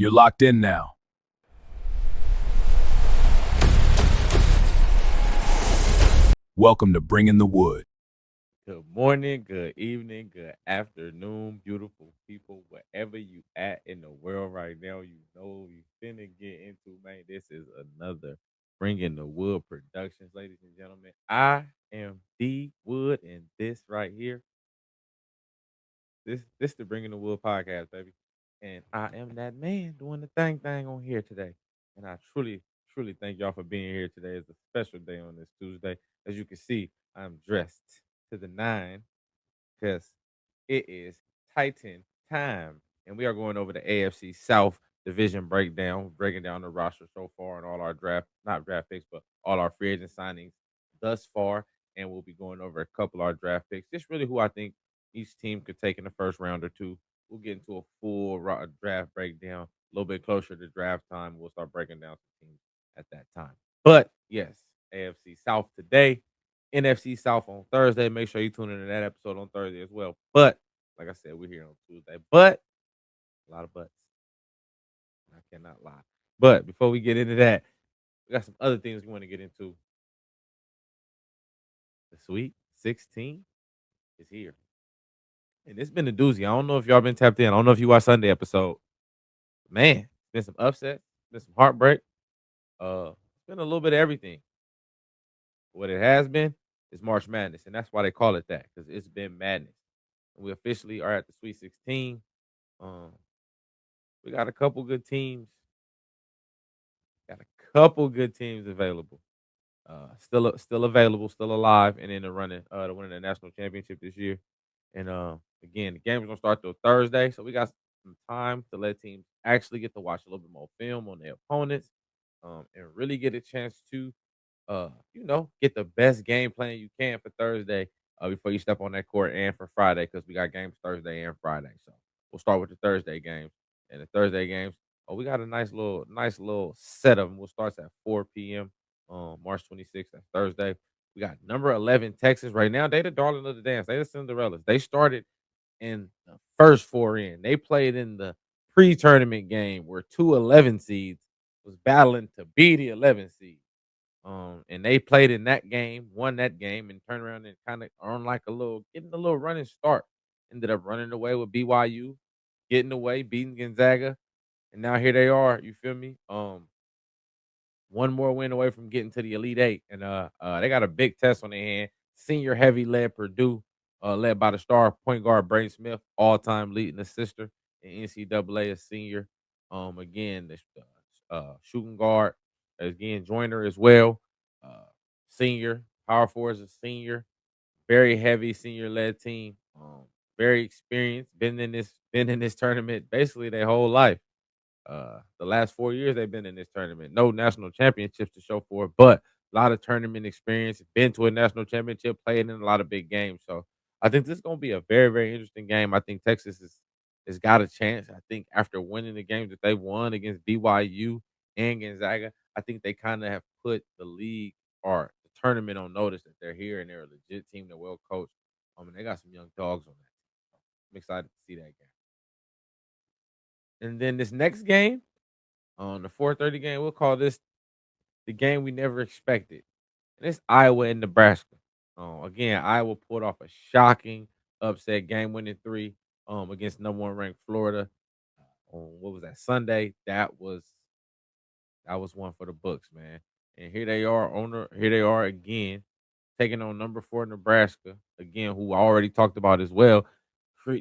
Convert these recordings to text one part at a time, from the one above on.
You're locked in now. Welcome to Bringing the Wood. Good morning, good evening, good afternoon, beautiful people, wherever you at in the world right now. You know you finna get into, man. This is another Bringing the Wood Productions, ladies and gentlemen. I am D Wood, and this right here, this the Bringing the Wood podcast, baby. And I am that man doing the thing on here today. And I truly thank y'all for being here today. It's a special day on this Tuesday. As you can see, I'm dressed to the nine because it is Titan time. And we are going over the AFC South division breakdown, breaking down the roster so far and all our not draft picks, but all our free agent signings thus far. And we'll be going over a couple of our draft picks. Just really who I think each team could take in the first round or two. We'll get into a full draft breakdown a little bit closer to draft time. We'll start breaking down some teams at that time. But yes, AFC South today. NFC South on Thursday. Make sure you tune into that episode on Thursday as well. But like I said, we're here on Tuesday. But a lot of buts. I cannot lie. But before we get into that, we got some other things we want to get into. The Sweet 16 is here. And it's been a doozy. I don't know if y'all been tapped in. I don't know if you watched Sunday episode. Man, been some upset, been some heartbreak. It's been a little bit of everything. What it has been is March Madness, and that's why they call it that, because it's been madness. And we officially are at the Sweet 16. Um, we got a couple good teams. Got a couple good teams available. Still available, still alive, and in the running to win the national championship this year. And again, the game is gonna start till Thursday, so we got some time to let teams actually get to watch a little bit more film on their opponents, and really get a chance to, get the best game plan you can for Thursday before you step on that court, and for Friday because we got games Thursday and Friday. So we'll start with the Thursday games, and the Thursday games. Oh, we got a nice little set of them. We'll start at 4 p.m. March 26th. That's Thursday. We got number 11 Texas right now. They the darling of the dance. They the Cinderellas. They started in the first four in. They played in the pre-tournament game where 2 11 seeds was battling to be the 11 seed. And they played in that game, won that game, and turned around and kind of earned like getting a little running start. Ended up running away with BYU, getting away, beating Gonzaga, and now here they are. You feel me? One more win away from getting to the Elite Eight, and they got a big test on their hand. Senior heavy led Purdue, led by the star point guard Braden Smith, all time leading assister in NCAA, a senior. Again, the shooting guard again Joyner as well, uh, senior power forward is a senior, very heavy senior led team, very experienced, been in this tournament basically their whole life. The last 4 years they've been in this tournament. No national championships to show for it, but a lot of tournament experience. Been to a national championship, played in a lot of big games. So I think this is going to be a very, very interesting game. I think Texas has got a chance. I think after winning the games that they won against BYU and Gonzaga, I think they kind of have put the league or the tournament on notice that they're here and they're a legit team. They're well coached. And they got some young dogs on that team. So I'm excited to see that game. And then this next game, on the 4:30 game, we'll call this the game we never expected. And it's Iowa and Nebraska. Again, Iowa pulled off a shocking upset game winning three against number one ranked Florida on what was that Sunday. That was one for the books, man. And here they are again, taking on number four Nebraska, again, who I already talked about as well,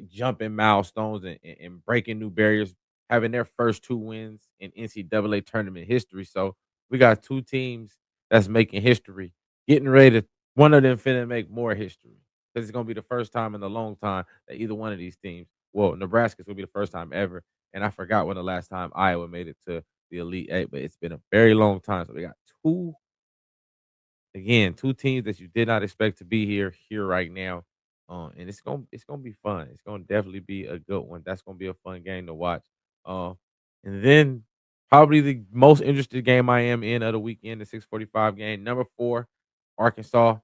jumping milestones and breaking new barriers, having their first two wins in NCAA tournament history. So we got two teams that's making history, getting ready to one of them finna make more history. Because it's gonna be the first time in a long time that either one of these teams, well, Nebraska's gonna be the first time ever. And I forgot when the last time Iowa made it to the Elite Eight, but it's been a very long time. So we got two teams that you did not expect to be here right now. And it's gonna be fun. It's gonna definitely be a good one. That's gonna be a fun game to watch. Uh, and then probably the most interested game I am in of the weekend, the 6:45 game. Number four, Arkansas,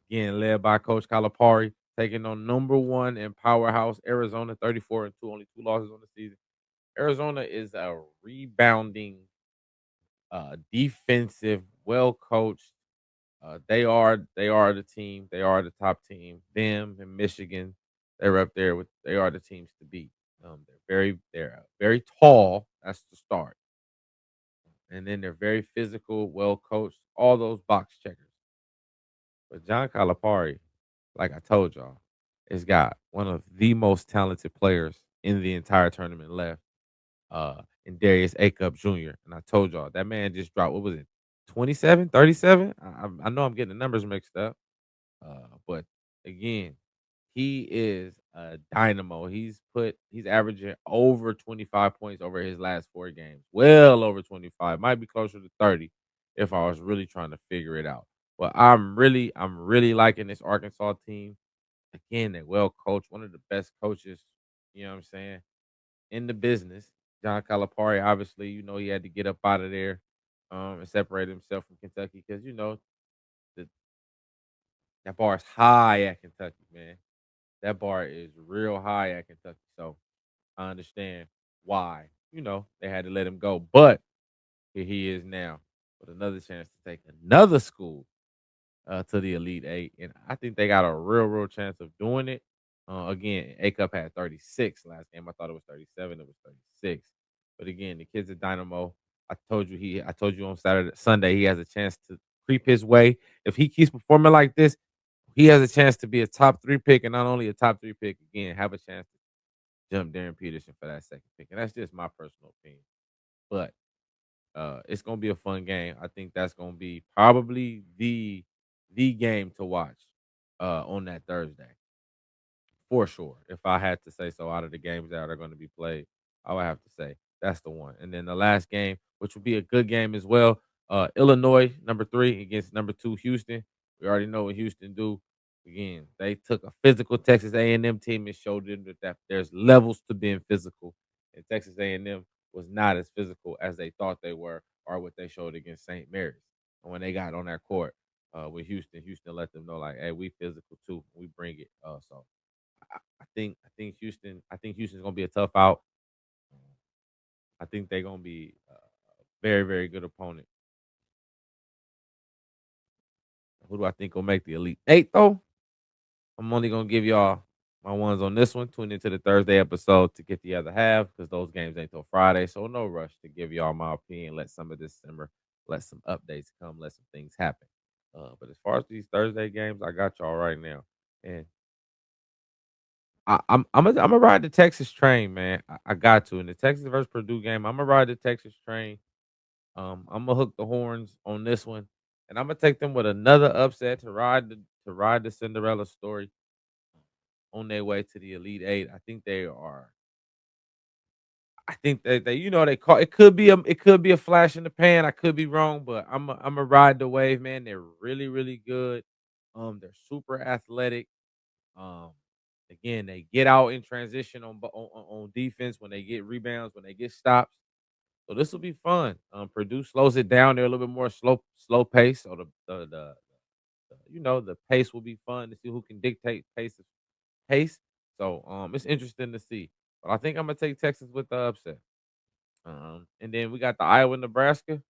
again led by Coach Calipari, taking on number one in powerhouse Arizona, 34-2, only two losses on the season. Arizona is a rebounding, defensive, well coached. They are the team. They are the top team. Them and Michigan, they're up there with. They are the teams to beat. They're very tall. That's the start, and then they're very physical, well coached. All those box checkers. But John Calipari, like I told y'all, has got one of the most talented players in the entire tournament left, in Darius Acup Jr. And I told y'all that man just dropped, what was it, 27, 37? I know I'm getting the numbers mixed up. But again, he is a dynamo. He's averaging over 25 points over his last 4 games. Well over 25. Might be closer to 30 if I was really trying to figure it out. But I'm really liking this Arkansas team. Again, they're well coached, one of the best coaches, you know what I'm saying, in the business. John Calipari, obviously, he had to get up out of there, and separate himself from Kentucky because the, that bar is high at Kentucky, man. That bar is real high at Kentucky. So I understand why, they had to let him go. But here he is now with another chance to take another school, to the Elite Eight. And I think they got a real chance of doing it. Again, A Cup had 36 last game. I thought it was 37. It was 36. But again, the kid's a dynamo. I told you on Sunday, he has a chance to creep his way. If he keeps performing like this, he has a chance to be a top 3 pick, and not only a top 3 pick, again, have a chance to jump Darren Peterson for that second pick. And that's just my personal opinion. But it's gonna be a fun game. I think that's gonna be probably the game to watch, on that Thursday for sure. If I had to say so, out of the games that are going to be played, I would have to say that's the one. And then the last game, which will be a good game as well, Illinois number 3 against number 2 Houston. We already know what Houston do. Again, they took a physical Texas A&M team and showed them that there's levels to being physical, and Texas A&M was not as physical as they thought they were, or what they showed against St. Mary's. And when they got on that court, with Houston let them know like, hey, we physical too. We bring it. So I think Houston's gonna be a tough out. I think they're gonna be a very good opponent. Who do I think will make the Elite Eight though? I'm only gonna give y'all my ones on this one. Tune into the Thursday episode to get the other half because those games ain't till Friday. So no rush to give y'all my opinion. Let some of this simmer. Let some updates come. Let some things happen. But as far as these Thursday games, I got y'all right now, and I'm a ride the Texas train, man. I got to in the Texas versus Purdue game. I'm gonna ride the Texas train. I'm gonna hook the horns on this one, and I'm gonna take them with another upset to ride the Cinderella story on their way to the Elite Eight. I think they are. I think they they call it could be a flash in the pan. I could be wrong, but I'm a ride the wave, man. They're really good. They're super athletic. Um, Again, they get out in transition on defense when they get rebounds, when they get stops. So this will be fun. Purdue slows it down. They're a little bit more slow pace. So the pace will be fun to see who can dictate pace. So it's interesting to see. But I think I'm gonna take Texas with the upset. And then we got the Iowa Nebraska.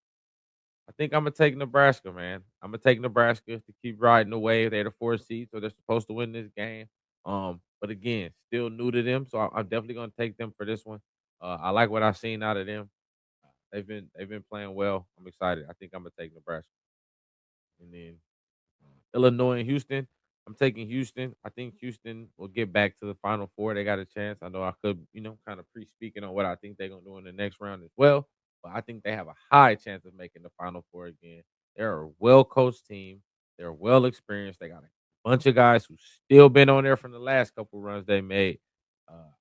I think I'm gonna take Nebraska, man. I'm gonna take Nebraska to keep riding the wave. They're the 4 seed, so they're supposed to win this game. But again, still new to them, so I'm definitely gonna take them for this one. I like what I've seen out of them. They've been playing well. I'm excited. I think I'm gonna take Nebraska, and then Illinois and Houston. I'm taking Houston. I think Houston will get back to the Final Four. They got a chance. I know I could, kind of pre-speaking on what I think they're gonna do in the next round as well. But I think they have a high chance of making the Final Four again. They're a well-coached team. They're well experienced. They got a bunch of guys who still been on there from the last couple runs they made.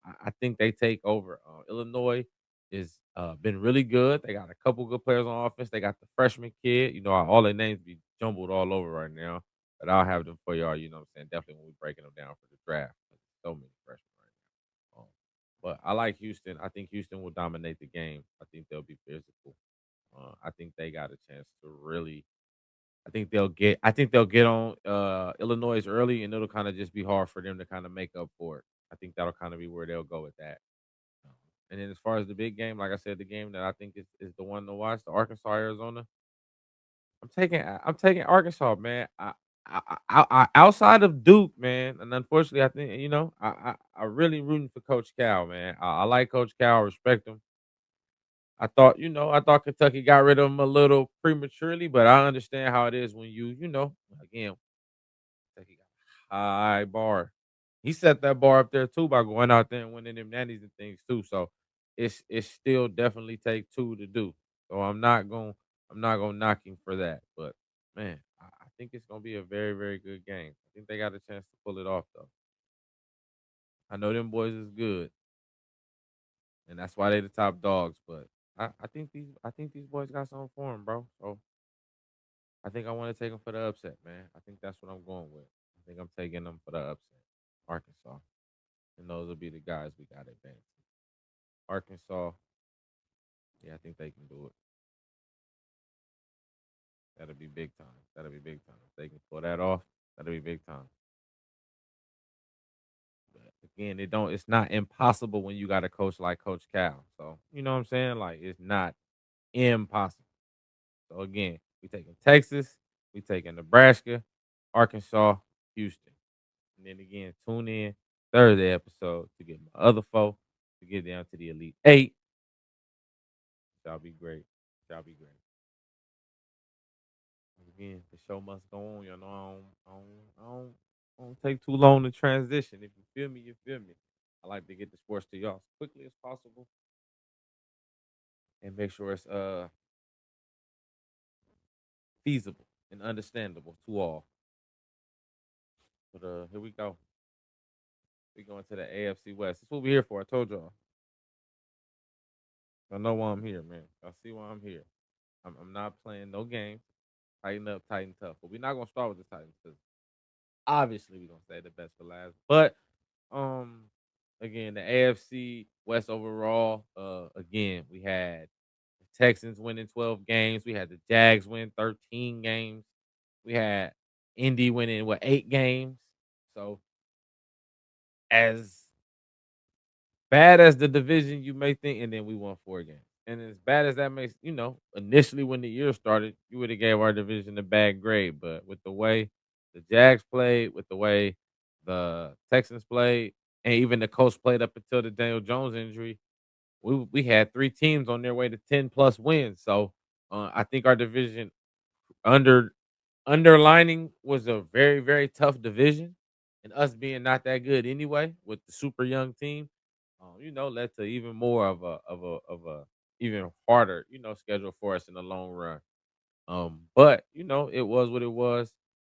I think they take over. Illinois is been really good. They got a couple good players on offense. They got the freshman kid. All their names be jumbled all over right now, but I'll have them for y'all. You know what I'm saying? Definitely when we breaking them down for the draft. So many freshmen right now. But I like Houston. I think Houston will dominate the game. I think they'll be physical. I think they got a chance to really. I think they'll get on Illinois early, and it'll kind of just be hard for them to kind of make up for it. I think that'll kind of be where they'll go with that. And then as far as the big game, like I said, the game that I think is the one to watch, the Arkansas Arizona. I'm taking Arkansas, man. Outside of Duke, man, and unfortunately, I think I really rooting for Coach Cal, man. I like Coach Cal, respect him. I thought Kentucky got rid of him a little prematurely, but I understand how it is when again, Kentucky got a high bar. He set that bar up there too by going out there and winning them nannies and things too. So it's still definitely take two to do. So I'm not gonna knock him for that. But man, I think it's gonna be a very, very good game. I think they got a chance to pull it off though. I know them boys is good, and that's why they the top dogs. But I think these boys got something for them, bro. So I think I want to take them for the upset, man. I think that's what I'm going with. I think I'm taking them for the upset, Arkansas, and those will be the guys we got advancing. Arkansas, yeah, I think they can do it. That'll be big time. That'll be big time. If they can pull that off, that'll be big time. But again, it's not impossible when you got a coach like Coach Cal. So you know what I'm saying? Like it's not impossible. So again, we taking Texas, we taking Nebraska, Arkansas, Houston. And then again, tune in Thursday episode to get my other four to get down to the Elite Eight. Shall be great. Shall be great. Again, the show must go on. You know, I don't take too long to transition. If you feel me, you feel me. I like to get the sports to y'all as quickly as possible and make sure it's feasible and understandable to all. But here we go. We going to the AFC West. That's what we're here for. I told y'all. I know why I'm here, man. I see why I'm here. I'm not playing no game. Tighten up, tighten tough. But we're not gonna start with the Titans because obviously we're gonna say the best for last. But um again, the AFC West overall, again, we had the Texans winning 12 games. We had the Jags win 13 games. We had Indy winning 8 games. So as bad as the division you may think, and then we won 4 games. And as bad as that makes, initially when the year started, you would have gave our division a bad grade. But with the way the Jags played, with the way the Texans played, and even the Colts played up until the Daniel Jones injury, we had 3 teams on their way to 10+ wins. So I think our division under underlining was a very, very tough division, and us being not that good anyway with the super young team, led to even more of a even harder, schedule for us in the long run. But it was what it was.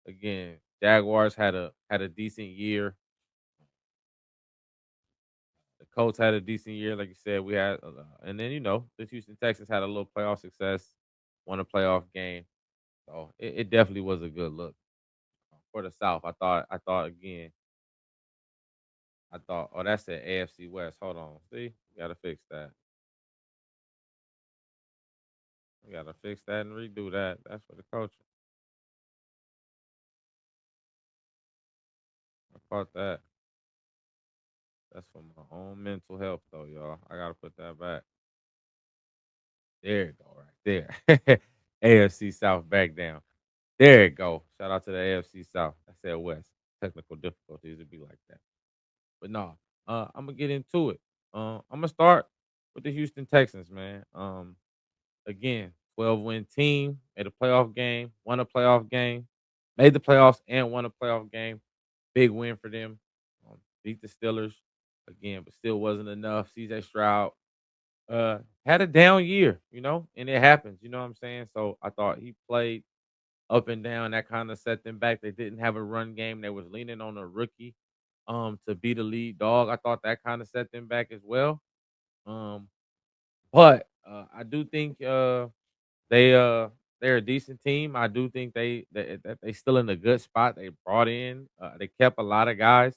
Again, Jaguars had a decent year. The Colts had a decent year, like you said. We had, and then the Houston Texans had a little playoff success, won a playoff game. So it definitely was a good look for the South. I thought again. Oh, that's the AFC West. Hold on. See, we gotta fix that. We gotta fix that and redo that. That's for the coaching. I caught that. That's for my own mental health, though, y'all. I gotta put that back. There you go, right there. AFC South back down. There you go. Shout out to the AFC South. I said West. Technical difficulties would be like that. But no, I'm gonna get into it. I'm gonna start with the Houston Texans, man. Again, 12-win team, made a playoff game, won a playoff game, made the playoffs and won a playoff game. Big win for them. Beat the Steelers again, but still wasn't enough. CJ Stroud had a down year, and it happens. You know what I'm saying? So I thought he played up and down. That kind of set them back. They didn't have a run game. They was leaning on a rookie to be the lead dog. I thought that kind of set them back as well. Um, but I do think they they're a decent team. I do think that they still in a good spot. They brought in they kept a lot of guys.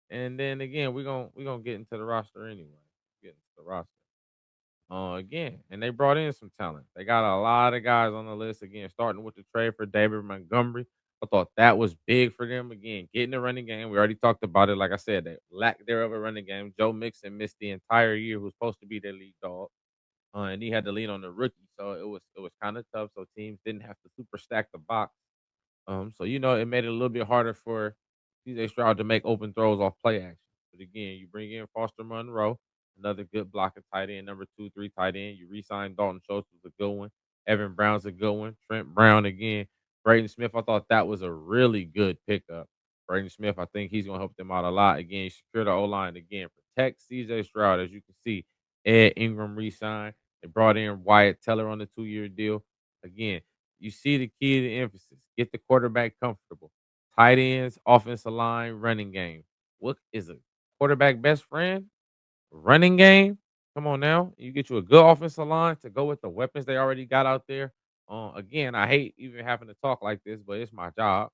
And then again, we're gonna get into the roster anyway. Get into the roster. Again, and they brought in some talent. They got a lot of guys on the list again, starting with the trade for David Montgomery. I thought that was big for them. Again, getting the running game. We already talked about it. Like I said, the lack thereof a running game. Joe Mixon missed the entire year, who's supposed to be their lead dog. And he had to lean on the rookie, so it was kind of tough. So teams didn't have to super stack the box. So it made it a little bit harder for CJ Stroud to make open throws off play action. But again, you bring in Foster Monroe, another good blocking tight end, number 2, 3 tight end. You re-sign Dalton Schultz was a good one. Evan Brown's a good one. Trent Brown again. Braden Smith, I thought that was a really good pickup. Braden Smith, I think he's gonna help them out a lot. Again, secure the O line again. Protect CJ Stroud, as you can see. Ed Ingram re-signed. They brought in Wyatt Teller on the 2-year deal. Again, you see the key to the emphasis. Get the quarterback comfortable. Tight ends, offensive line, running game. What is a quarterback best friend? Running game. Come on now. You get you a good offensive line to go with the weapons they already got out there. Again, I hate even having to talk like this, but it's my job.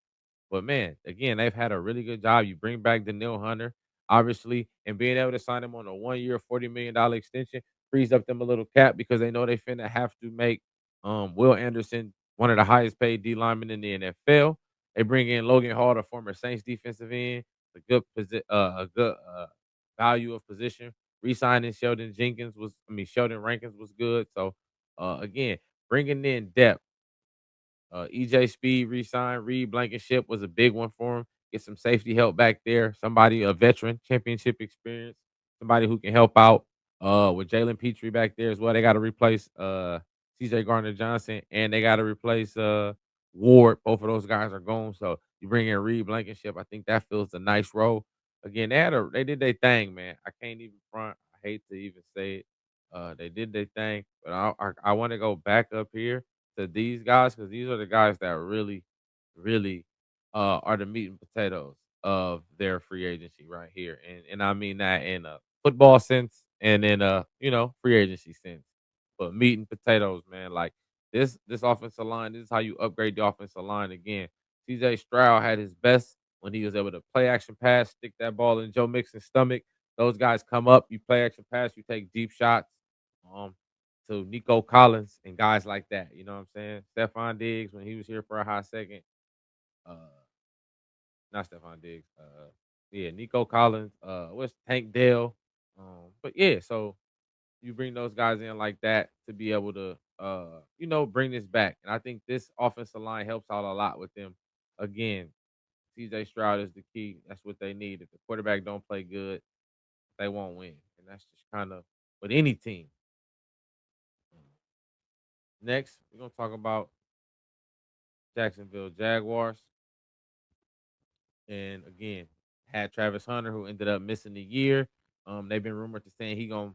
But man, again, they've had a really good job. You bring back Daniil Hunter, obviously, and being able to sign him on a 1-year, $40 million extension frees up them a little cap because they know they finna have to make Will Anderson one of the highest paid D linemen in the NFL. They bring in Logan Hall, the former Saints defensive end, a good value of position. Resigning Sheldon Rankins was good. So again, bringing in depth. EJ Speed re-signed. Reed Blankenship was a big one for him. Get some safety help back there. Somebody, a veteran, championship experience. Somebody who can help out with Jalen Petrie back there as well. They got to replace CJ Gardner Johnson and they got to replace Ward. Both of those guys are gone. So you bring in Reed Blankenship. I think that fills a nice role. Again, they did their thing, man. I can't even front. I hate to even say it. They did their thing, but I want to go back up here to these guys because these are the guys that really, really are the meat and potatoes of their free agency right here, and I mean that in a football sense and in a free agency sense. But meat and potatoes, man, like this offensive line, this is how you upgrade the offensive line again. CJ Stroud had his best when he was able to play action pass, stick that ball in Joe Mixon's stomach. Those guys come up, you play action pass, you take deep shots. Um, to Nico Collins and guys like that. You know what I'm saying? Stephon Diggs when he was here for a hot second. Uh, not Stephon Diggs. Yeah, Nico Collins. What's Tank Dell? But yeah, so you bring those guys in like that to be able to, bring this back. And I think this offensive line helps out a lot with them. Again, CJ Stroud is the key. That's what they need. If the quarterback don't play good, they won't win. And that's just kind of with any team. Next, we're gonna talk about Jacksonville Jaguars. And again, had Travis Hunter who ended up missing the year. They've been rumored to saying he gonna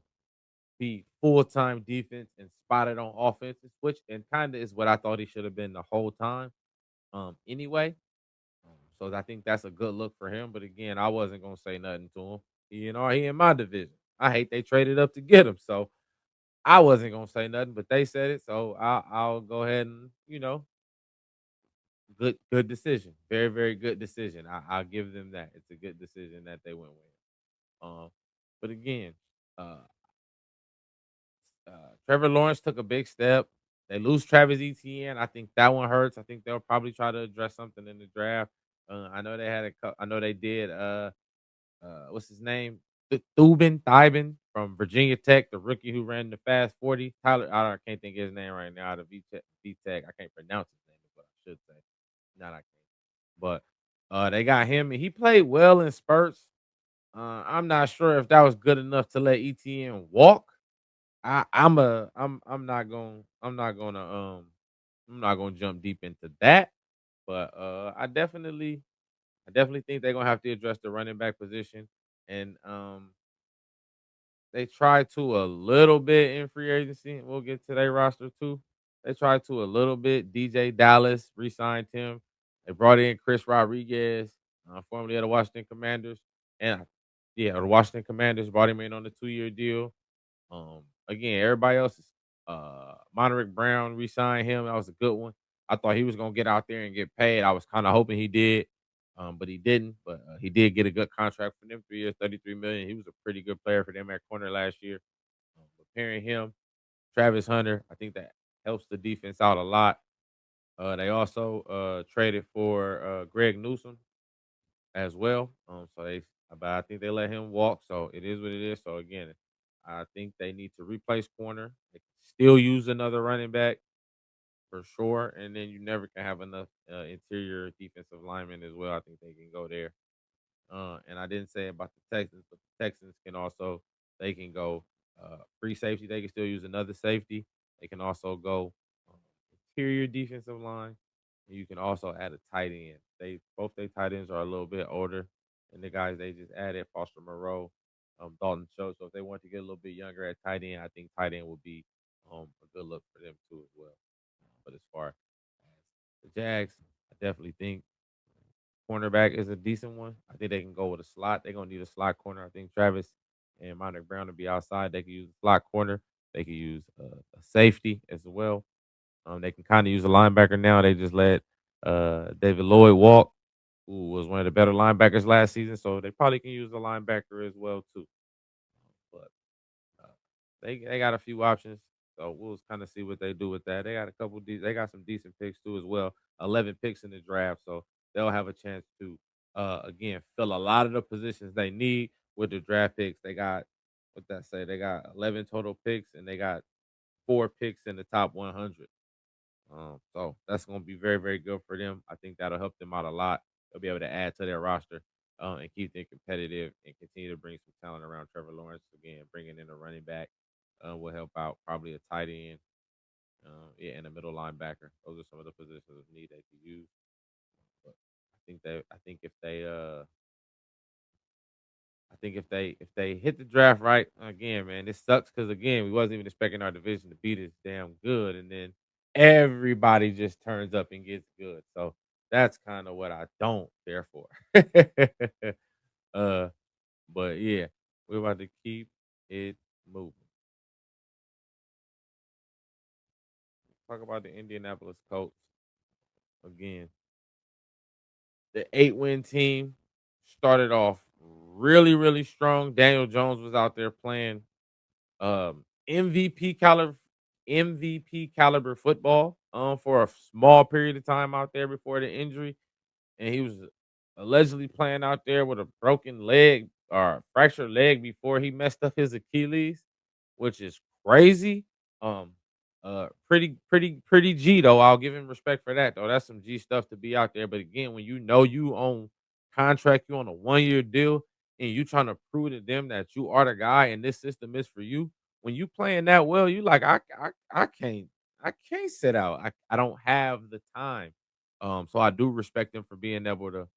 be full-time defense and spotted on offense, which and kind of is what I thought he should have been the whole time. Anyway, so I think that's a good look for him. But again, I wasn't gonna say nothing to him. He in my division. I hate they traded up to get him, so I wasn't gonna say nothing. But they said it, so I'll go ahead and good decision. Very, very good decision. I'll give them that. It's a good decision that they went with. But again, uh, Trevor Lawrence took a big step. They lose Travis Etienne. I think that one hurts. I think they'll probably try to address something in the draft. I know they had I know they did. What's his name? Thubin from Virginia Tech, the rookie who ran the fast 40. Tyler, I can't think of his name right now. Out of VTech, I can't pronounce his name, is what I should say. Not I can't. But they got him, and he played well in spurts. I'm not sure if that was good enough to let ETN walk. I'm not gonna jump deep into that. But I definitely think they're gonna have to address the running back position. And they tried to a little bit in free agency. We'll get to their roster too. They tried to a little bit. DJ Dallas re-signed him. They brought in Chris Rodriguez, formerly of the Washington Commanders. And yeah, the Washington Commanders brought him in on a 2-year deal. Again, everybody else is Monterick Brown re-signed him. That was a good one. I thought he was gonna get out there and get paid. I was kind of hoping he did, but he didn't. But he did get a good contract for them, 3 years, 33 million. He was a pretty good player for them at corner last year. But pairing him, Travis Hunter, I think that helps the defense out a lot. They also traded for Greg Newsom as well. But I think they let him walk. So it is what it is. So again, I think they need to replace corner. They can still use another running back for sure, and then you never can have enough interior defensive linemen as well. I think they can go there. And I didn't say about the Texans, but the Texans can also they can go free safety. They can still use another safety. They can also go um, interior defensive line. And you can also add a tight end. They both their tight ends are a little bit older, and the guys they just added Foster Moreau, Dalton Schultz. So if they want to get a little bit younger at tight end, I think tight end would be a good look for them too as well. But as far as the Jags, I definitely think cornerback is a decent one. I think they can go with a slot. They're gonna need a slot corner. I think Travis and Monte Brown to be outside. They can use a slot corner. They can use a safety as well. They can kind of use a linebacker now. They just let David Lloyd walk, who was one of the better linebackers last season. So they probably can use a linebacker as well too. But uh, they got a few options. So we'll kind of see what they do with that. They got a couple. They got some decent picks too as well. 11 picks in the draft, so they'll have a chance to again fill a lot of the positions they need with the draft picks. They got what that say? They got 11 total picks, and they got 4 picks in the top 100. So that's going to be very, very good for them. I think that'll help them out a lot. They'll be able to add to their roster and keep them competitive and continue to bring some talent around Trevor Lawrence. Again, bringing in a running back will help out. Probably a tight end, yeah, and a middle linebacker. Those are some of the positions of need they could use. But I think if they if they hit the draft right again, man, this sucks because again we wasn't even expecting our division to be this damn good, and then everybody just turns up and gets good. So that's kind of what I don't care for. uh, but yeah, we're about to keep it moving. Talk about the Indianapolis Colts again. The 8-win team started off really, really strong. Daniel Jones was out there playing MVP caliber MVP caliber football for a small period of time out there before the injury, and he was allegedly playing out there with a broken leg or fractured leg before he messed up his Achilles, which is crazy. Um, pretty G though. I'll give him respect for that though. That's some G stuff to be out there. But again, when you know you own contract, you on a 1 year deal, and you trying to prove to them that you are the guy and this system is for you. When you playing that well, you like I can't sit out. I don't have the time. So I do respect him for being able to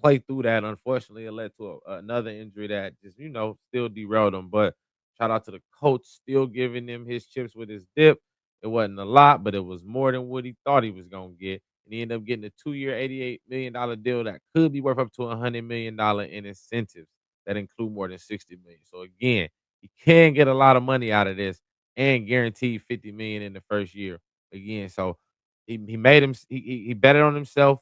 play through that. Unfortunately, it led to another injury that just still derailed him. But shout out to the coach, still giving him his chips with his dip. It wasn't a lot, but it was more than what he thought he was gonna get. And he ended up getting a 2 year, $88 million deal that could be worth up to $100 million in incentives that include more than 60 million. So again, he can get a lot of money out of this and guaranteed 50 million in the first year. Again, so he made him he betted on himself.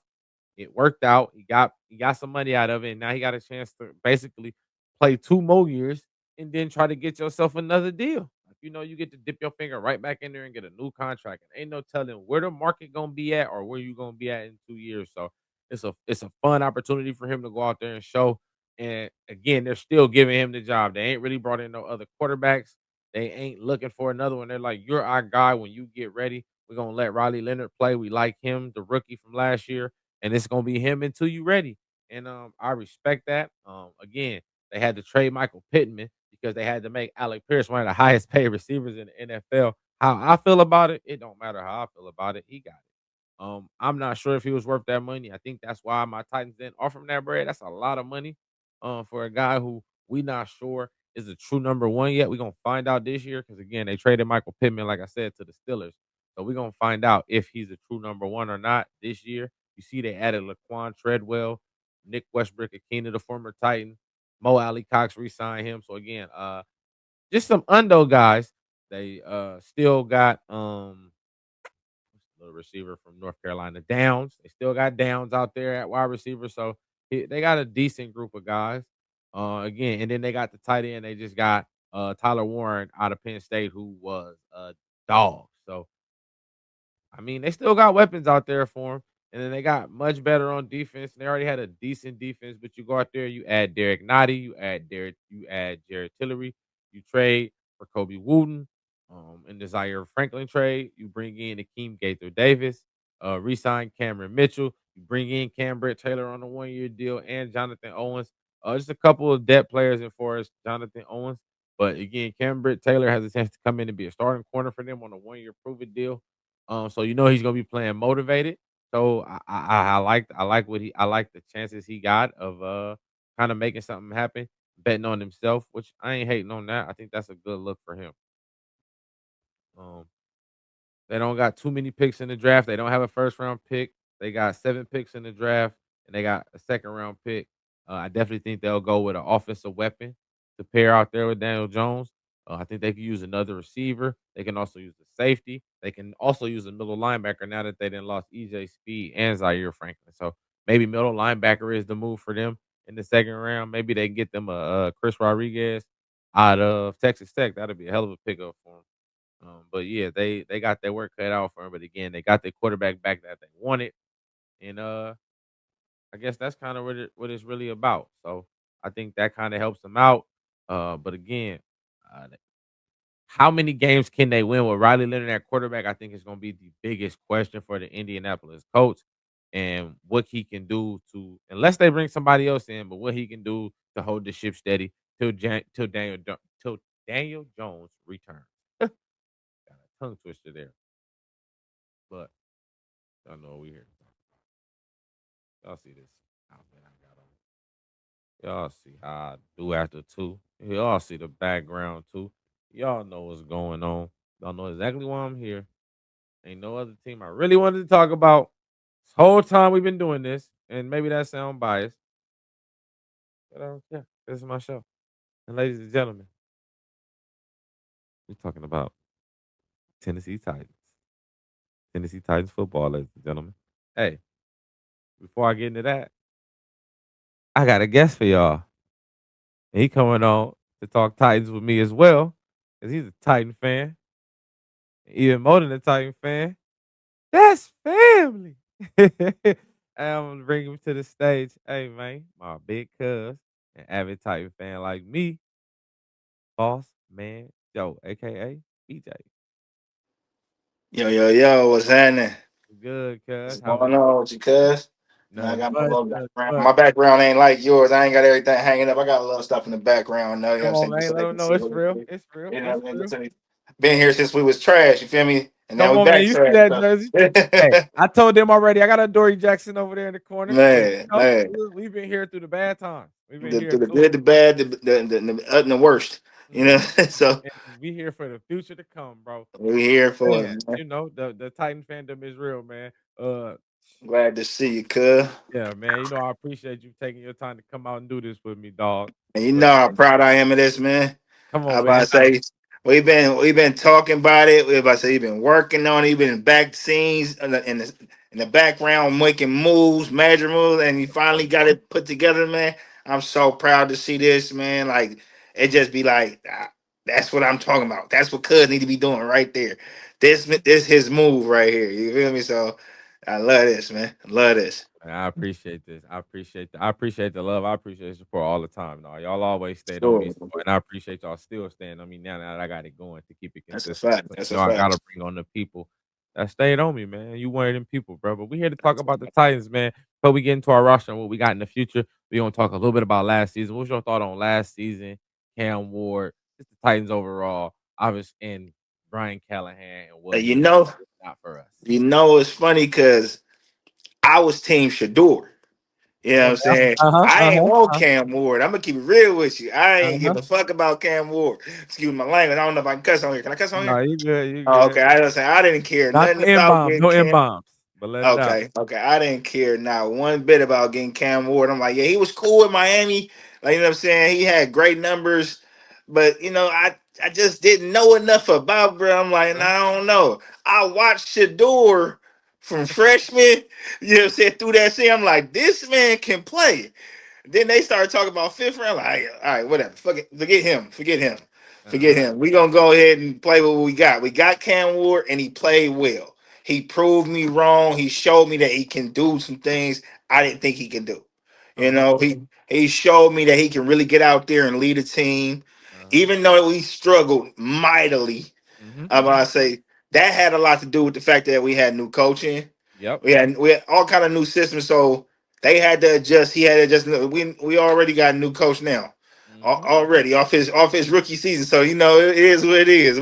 It worked out. He got some money out of it, and now he got a chance to basically play 2 more years and then try to get yourself another deal. Like, you get to dip your finger right back in there and get a new contract. And ain't no telling where the market gonna be at or where you gonna be at in 2 years. So it's a fun opportunity for him to go out there and show. And again, they're still giving him the job. They ain't really brought in no other quarterbacks. They ain't looking for another one. They're like, you're our guy when you get ready. We're gonna let Riley Leonard play. We like him, the rookie from last year, and it's gonna be him until you ready. And I respect that. Again, they had to trade Michael Pittman because they had to make Alec Pierce one of the highest paid receivers in the NFL. How I feel about it, it don't matter how I feel about it. He got it. I'm not sure if he was worth that money. I think that's why my Titans didn't offer him that bread. That's a lot of money for a guy who we not sure is a true number one yet. We're gonna find out this year because again, they traded Michael Pittman, like I said, to the Steelers. So we're gonna find out if he's a true number one or not this year. You see, they added Laquan Treadwell, Nick Westbrook, Akina, the former Titan, Mo Alley Cox re-signed him. So again, just some undo guys. They still got the receiver from North Carolina, Downs. They still got Downs out there at wide receiver. So they got a decent group of guys. Again, and then they got the tight end. They just got Tyler Warren out of Penn State, who was a dog. So I mean, they still got weapons out there for him, and then they got much better on defense. And they already had a decent defense, but you go out there, you add Derek Nottie, you add Jared Tillery, you trade for Kobe Wooden, in the Zaire Franklin trade. You bring in Akeem Gaither Davis, re-sign Cameron Mitchell. You bring in Cam Brett Taylor on a 1-year deal, and Jonathan Owens. Just a couple of depth players in for us, Jonathan Owens. But again, Cam Brett Taylor has a chance to come in and be a starting corner for them on a 1-year prove-it deal. So he's gonna be playing motivated. So I like the chances he got of kind of making something happen, betting on himself, which I ain't hating on that. I think that's a good look for him. Um, they don't got too many picks in the draft. They don't have a first round pick. They got 7 picks in the draft, and they got a second round pick. I definitely think they'll go with an offensive weapon to pair out there with Daniel Jones. I think they could use another receiver. They can also use the safety. They can also use a middle linebacker now that they didn't lost EJ Speed and Zaire Franklin. So maybe middle linebacker is the move for them in the second round. Maybe they can get them a Chris Rodriguez out of Texas Tech. That'd be a hell of a pickup for them. But yeah, they got their work cut out for him. But again, they got their quarterback back that they wanted, and I guess that's kind of what it's really about. So I think that kind of helps them out. But again, uh, how many games can they win with Riley Leonard at quarterback? I think is going to be the biggest question for the Indianapolis coach, and what he can do to, unless they bring somebody else in, but what he can do to hold the ship steady till Daniel Jones returns. Got a tongue twister there. But y'all know what we here. Y'all see this outfit I got on. Y'all see how I do after 2. Y'all see the background too. Y'all know what's going on. Y'all know exactly why I'm here. Ain't no other team I really wanted to talk about. This whole time we've been doing this, and maybe that sound biased, but I don't care. This is my show. And ladies and gentlemen, we're talking about Tennessee Titans. Tennessee Titans football, ladies and gentlemen. Hey, before I get into that, I got a guest for y'all. And he coming on to talk Titans with me as well, because he's a Titan fan. Even more than a Titan fan. That's family. I'm gonna bring him to the stage. Hey man, my big cuz, an avid Titan fan like me, Boss Man Joe, aka BJ. Yo, yo, yo, what's happening? Good, cuz. What's How we going on with you, cuz? Man, I nothing got my much, little nothing background. much. My background ain't like yours. I ain't got everything hanging up. I got a little stuff in the background, though, you know what Come I'm on, saying? man. Just so Let they them can know see it's what it real. is. It's real. You know It's what I mean? real. So been here since we was trash, you feel me? And now Come we on, man. back You see trash. that So. jersey? Hey, I told them already. I got a Dory Jackson over there in the corner. So Man, man. we've been here through the bad times. We've been The, here the through it. good, the bad, the worst. You know? Mhm. So And we here for the future to come, bro. we here for Man, it, man. the Titan fandom is real, man. Uh, Glad to see you, cuz. yeah, man. I appreciate you taking your time to come out and do this with me, dog. And you But know how proud I am of this, man. come I on, about man. to say we've been talking about it. We about to say you've been working on it. You've been in back scenes in the background making moves, major moves, and you finally got it put together, man. I'm so proud to see this, man. Like it just be like that's what I'm talking about. That's what Cuz need to be doing right there. This his move right here. You feel me? So I love this, man. I love this. I appreciate this. I appreciate the love. I appreciate the support all the time. No, y'all always stayed on me, Sure. and I appreciate y'all still staying on me now that I got it going to keep it That's a consistent. fact. But That's a I gotta fact. bring on the people that stayed on me, man. You one of them people, bro. But we here to talk about the Titans, man. Before we get into our roster and what we got in the future, we gonna talk a little bit about last season. What's your thought on last season? Cam Ward, just the Titans overall, obviously, and Brian Callahan and what You he know, got for us. it's funny because I was Team Shador. You know what Oh I'm yeah. saying? Uh-huh. I ain't Uh-huh. want Cam Ward. I'm gonna keep it real with you. I ain't Uh-huh. give a fuck about Cam Ward. Excuse my language. I don't know if I can cuss on here. Can I cuss on No, here? you good. You Oh, good. okay. I was saying I didn't care Not nothing the M about bombs. getting No M Cam. bombs. But let it out. Okay. I didn't care not one bit about getting Cam Ward. I'm like, yeah, he was cool in Miami. Like, you know what I'm saying? He had great numbers, but I just didn't know enough about bro. I'm like, nah, Huh? I don't know. I watched Shador from freshman, you know what I'm saying, through that scene. I'm like, this man can play. Then they started talking about fifth round. Like, all right, whatever. Fuck it. Forget him. Forget him. Forget Uh-huh. him. We gonna go ahead and play what we got. We got Cam Ward, and he played well. he proved me wrong. He showed me that he can do some things I didn't think he can do. You Uh-huh. know, he showed me that he can really get out there and lead a team, Uh-huh. even though we struggled mightily. Mhm. I'm about to say that had a lot to do with the fact that we had new coaching. Yep. We had all kind of new systems, so they had to adjust. He had to adjust. We already got a new coach now, Mhm. already off his rookie season. So it is what it is.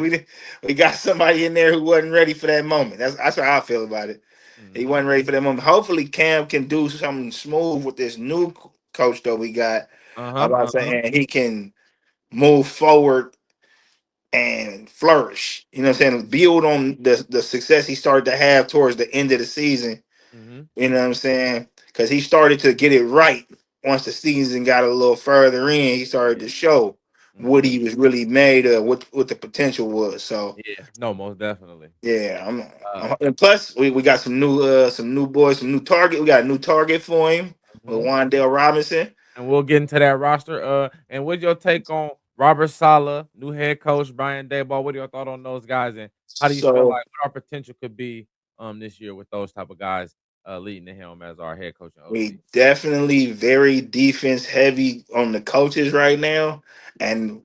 We got somebody in there who wasn't ready for that moment. That's how I feel about it. He Mhm. wasn't ready for that moment. Hopefully, Cam can do something smooth with this new coach that we got. I'm Uh-huh. about to Uh-huh. say, and he can move forward and flourish. You know what I'm saying? Build on the success he started to have towards the end of the season. Mhm. You know what I'm saying? Because he started to get it right once the season got a little further in. He started Yeah. to show what Mhm. he was really made of, what the potential was. So Yeah. No, most definitely. yeah, Uh, and plus we got some new boys, some new target. We got a new target for him with mhm. Wandale Robinson. And we'll get into that roster. And what's your take on Robert Saleh, new head coach Brian Daboll? What are your thought on those guys, and how do you feel So like what our potential could be this year with those type of guys leading the helm as our head coach and OC? we definitely very defense heavy on the coaches right now. And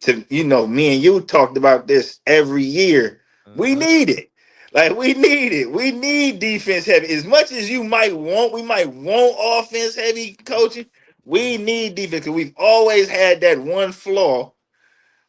me and you talked about this every year. We Uh-huh. need it. Like we need it. We need defense heavy. As much as we might want offense heavy coaching. We Mhm. need defense because we've always had that one flaw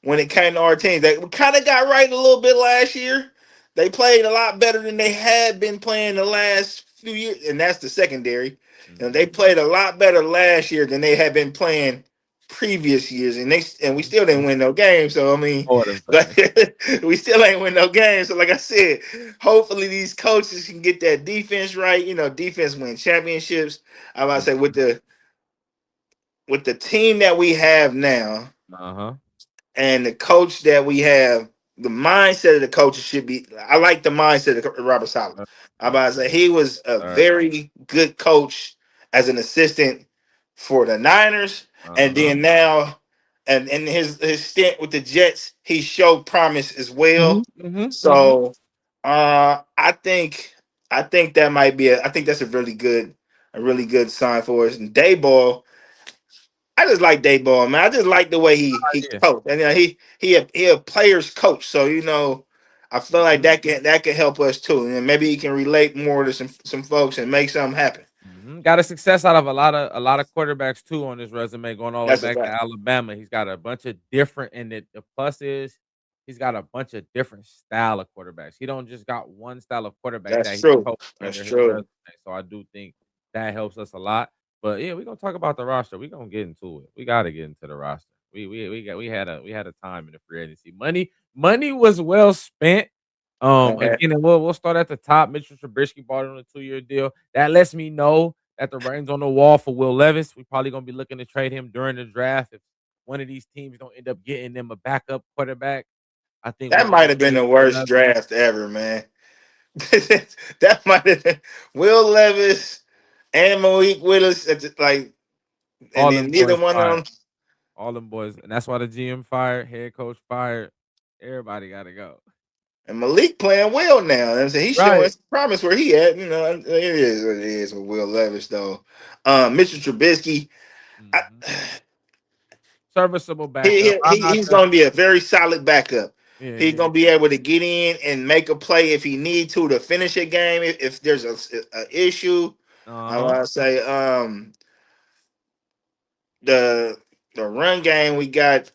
when it came to our teams. They kind of got right a little bit last year. They played a lot better than they had been playing the last few years, and that's the secondary. And they Mhm. played a lot better last year than they had been playing previous years, and we Mhm. still didn't Mhm. win no games. So I mean, All them but things. we still ain't win no games. So like I said, hopefully these coaches can get that defense right. Defense win championships. I'm about to say with the team that we have now Uh-huh. and the coach that we have, the mindset of the coaches should be. I like the mindset of Robert Saleh. Uh, I'm Yes. about to say he was a Sir. very good coach as an assistant for the Niners, and Uh-huh. then now, and in his stint with the Jets, he showed promise as Mhm. well. Mhm. Mhm. So, I think that might be I think that's a really good sign for us. And Dayball, I just like Dayball, man. I just like the way he Yeah. coached, and he a player's coach. So I feel like Mhm. that can help us too, and maybe he can relate more to some folks and make something happen. Mhm. Got a success out of a lot of quarterbacks too on his resume, going all the way That's a back to fact. Alabama. He's got a bunch of different, and the plus is he's got a bunch of different style of quarterbacks. He don't just got one style of quarterback That's that he true. coached That's under his true. resume. So I do think that helps us a lot. But yeah, we're gonna talk about the roster. We're gonna get into it. We gotta get into the roster. We had a time in the free agency. Money was well spent. Uh-huh. Again, and we'll start at the top. Mitchell Trubisky bought on a 2-year deal. That lets me know that the writing's on the wall for Will Levis. We're probably gonna be looking to trade him during the draft. If one of these teams don't end up getting them a backup quarterback, I think we're That gonna might have been trade the Will worst Levis. draft ever, man. That might have been Will Levis and Malik Willis and All then them neither boys one of fired. them. All them boys, and that's why the GM fired, head coach fired. Everybody got to go. And Malik playing well now. I'm saying he's showing Right. some promise where he at. It is what it is with Will Levis though. Mitchell Trubisky, I, Mhm. Serviceable he, backup. I'm he not he's the. going to be a very solid backup. Yeah, He's yeah. going to be able to get in and make a play if he need to finish a game. If there's a issue, Uh I huh. want to say the the run game we got.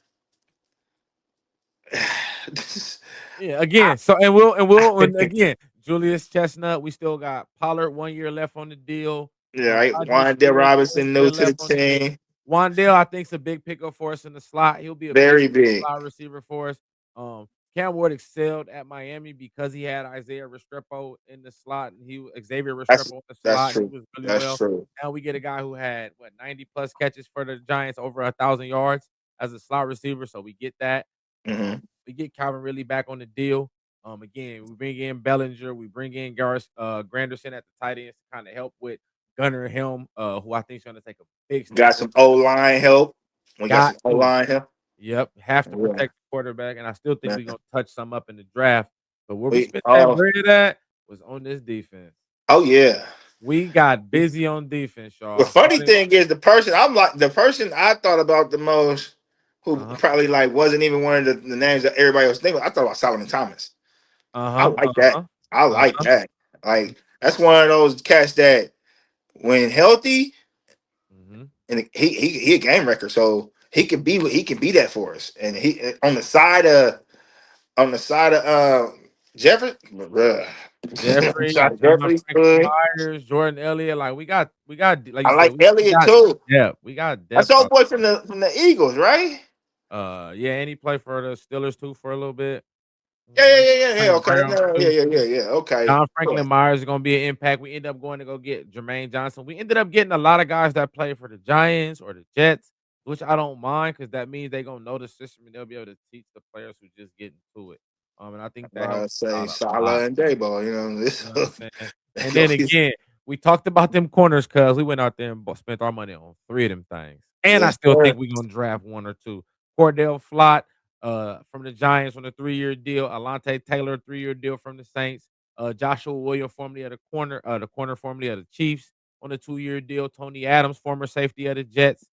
Yeah, I, again. So and again, Julius Chestnut. We still got Pollard 1 year left on the deal. yeah, right. Najee Wandale Spears 1 Robinson new year to the left on the deal. team. Wandale, I think, is a big pickup for us in the slot. He'll be a big Very big. slot receiver for us. Um, Cam Ward excelled at Miami because he had Isaiah Restrepo in the slot, and Xavier That's Restrepo in the that's slot. And he true. was really That's well. true. Now we get a guy who had 90 plus catches for the Giants, over 1,000 yards as a slot receiver. So we get that. Hmm. We get Calvin really back on the deal. Again, we bring in Bellinger, we bring in Granderson at the tight ends to kind of help with Gunnar Helm, who I think is going to take a big step Got forward. some O line help. We got Got some O to. line help. Yep, have to Yeah, protect the quarterback, and I still think man. we're gonna touch some up in the draft. But where we We spent that oh bread at? was on this defense. Oh yeah. We got busy on defense, The y'all. funny thing is, the person I thought about the most, who Uh-huh. probably like wasn't even one of the names that everybody was thinking. I thought about Solomon Thomas. I Uh-huh. like that. Uh-huh. I like Uh-huh. that. Like that's one of those cats that when healthy, Mm-hmm. and he a game wrecker, so he can be that for us. And he on the side of Jeffrey, bruh. Jeffrey, Side of John Jeffrey, Franklin Myers, Jordan Elliott. Like we got like I you said, like we Elliott got too. depth. We got That's depth old out boy from the Eagles, right? yeah, and he played for the Steelers too for a little bit. Yeah, yeah, Mhm. yeah, yeah, yeah. Playing Okay, Browns no, yeah, too. yeah, yeah, yeah. Okay, John yeah. Franklin Myers is gonna be an impact. We end up going to go get Jermaine Johnson. We ended up getting a lot of guys that play for the Giants or the Jets, which I don't mind because that means they're gonna know the system and they'll be able to teach the players who just get into it. And I think that I helps us say out a lot. Salah and Dayball. This. You know what I'm saying? And then again, we talked about them corners because we went out there and spent our money on 3 of them things. And I Yes, still sir. think we're gonna draft 1 or 2. Cordell Flott, from the Giants on a 3-year deal. Alante Taylor, 3-year deal from the Saints. Joshua Williams, formerly of the corner formerly of the Chiefs, on a 2-year deal. Tony Adams, former safety of the Jets.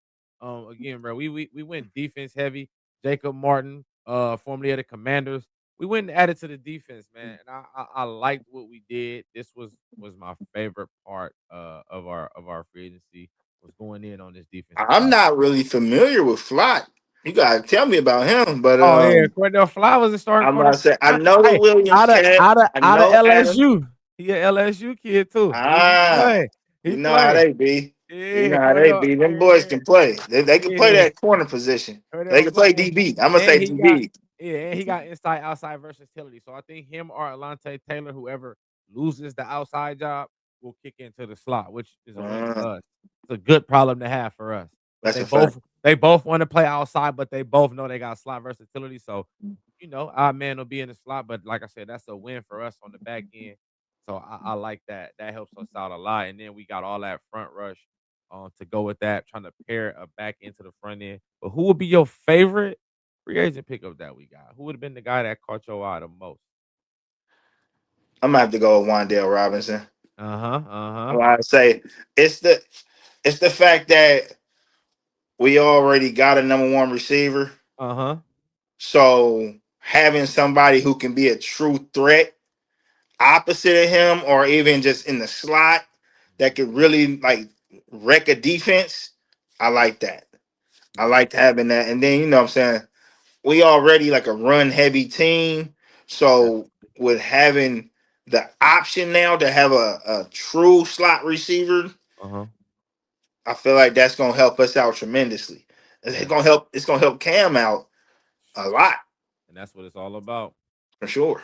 Again, bro, we went defense heavy. Jacob Martin, formerly of the Commanders. We went and added to the defense, man, and I liked what we did. This was my favorite part of our free agency was going in on this defensive I'm side. not really familiar with Flott. You gotta tell me about him. But Oh yeah, Cordell Flowers is starting I'm about corner. to say I know the Hey, Williams out of cat. out of I out of know Adam. LSU, he a LSU kid too. He Ah, play, he you know how play. they be. You Yeah, know how they Cordell. be. Them boys Yeah, can play. They can play yeah. that corner position. They Cordell can play Flowers. DB. I'm gonna And say he got DB. yeah, and he got inside outside versatility. So I think him or Alante Taylor, whoever loses the outside job, will kick into the slot, which is a win for Uh, us. It's a good problem to have for us. But that's a fact. they both want to play outside, but they both know they got slot versatility. So, our man will be in the slot. But like I said, that's a win for us on the back end. So I like that. That helps us out a lot. And then we got all that front rush to go with that, trying to pair a back into the front end. But who would be your favorite free agent pickup that we got? Who would have been the guy that caught your eye the most? I'm gonna have to go with Wandale Robinson. Uh-huh. I'm Uh-huh. gonna say it's the it's the fact that we already got a number one receiver. Uh-huh. So having somebody who can be a true threat opposite of him or even just in the slot that could really like wreck a defense, I like that. I Yeah, like having that. And then what I'm saying, we already like a run heavy team. So definitely. with having the option now to have a true slot receiver, Uh-huh. I feel like that's gonna help us out tremendously. It's Yeah. gonna help Cam out a lot And that's what it's all about. for sure.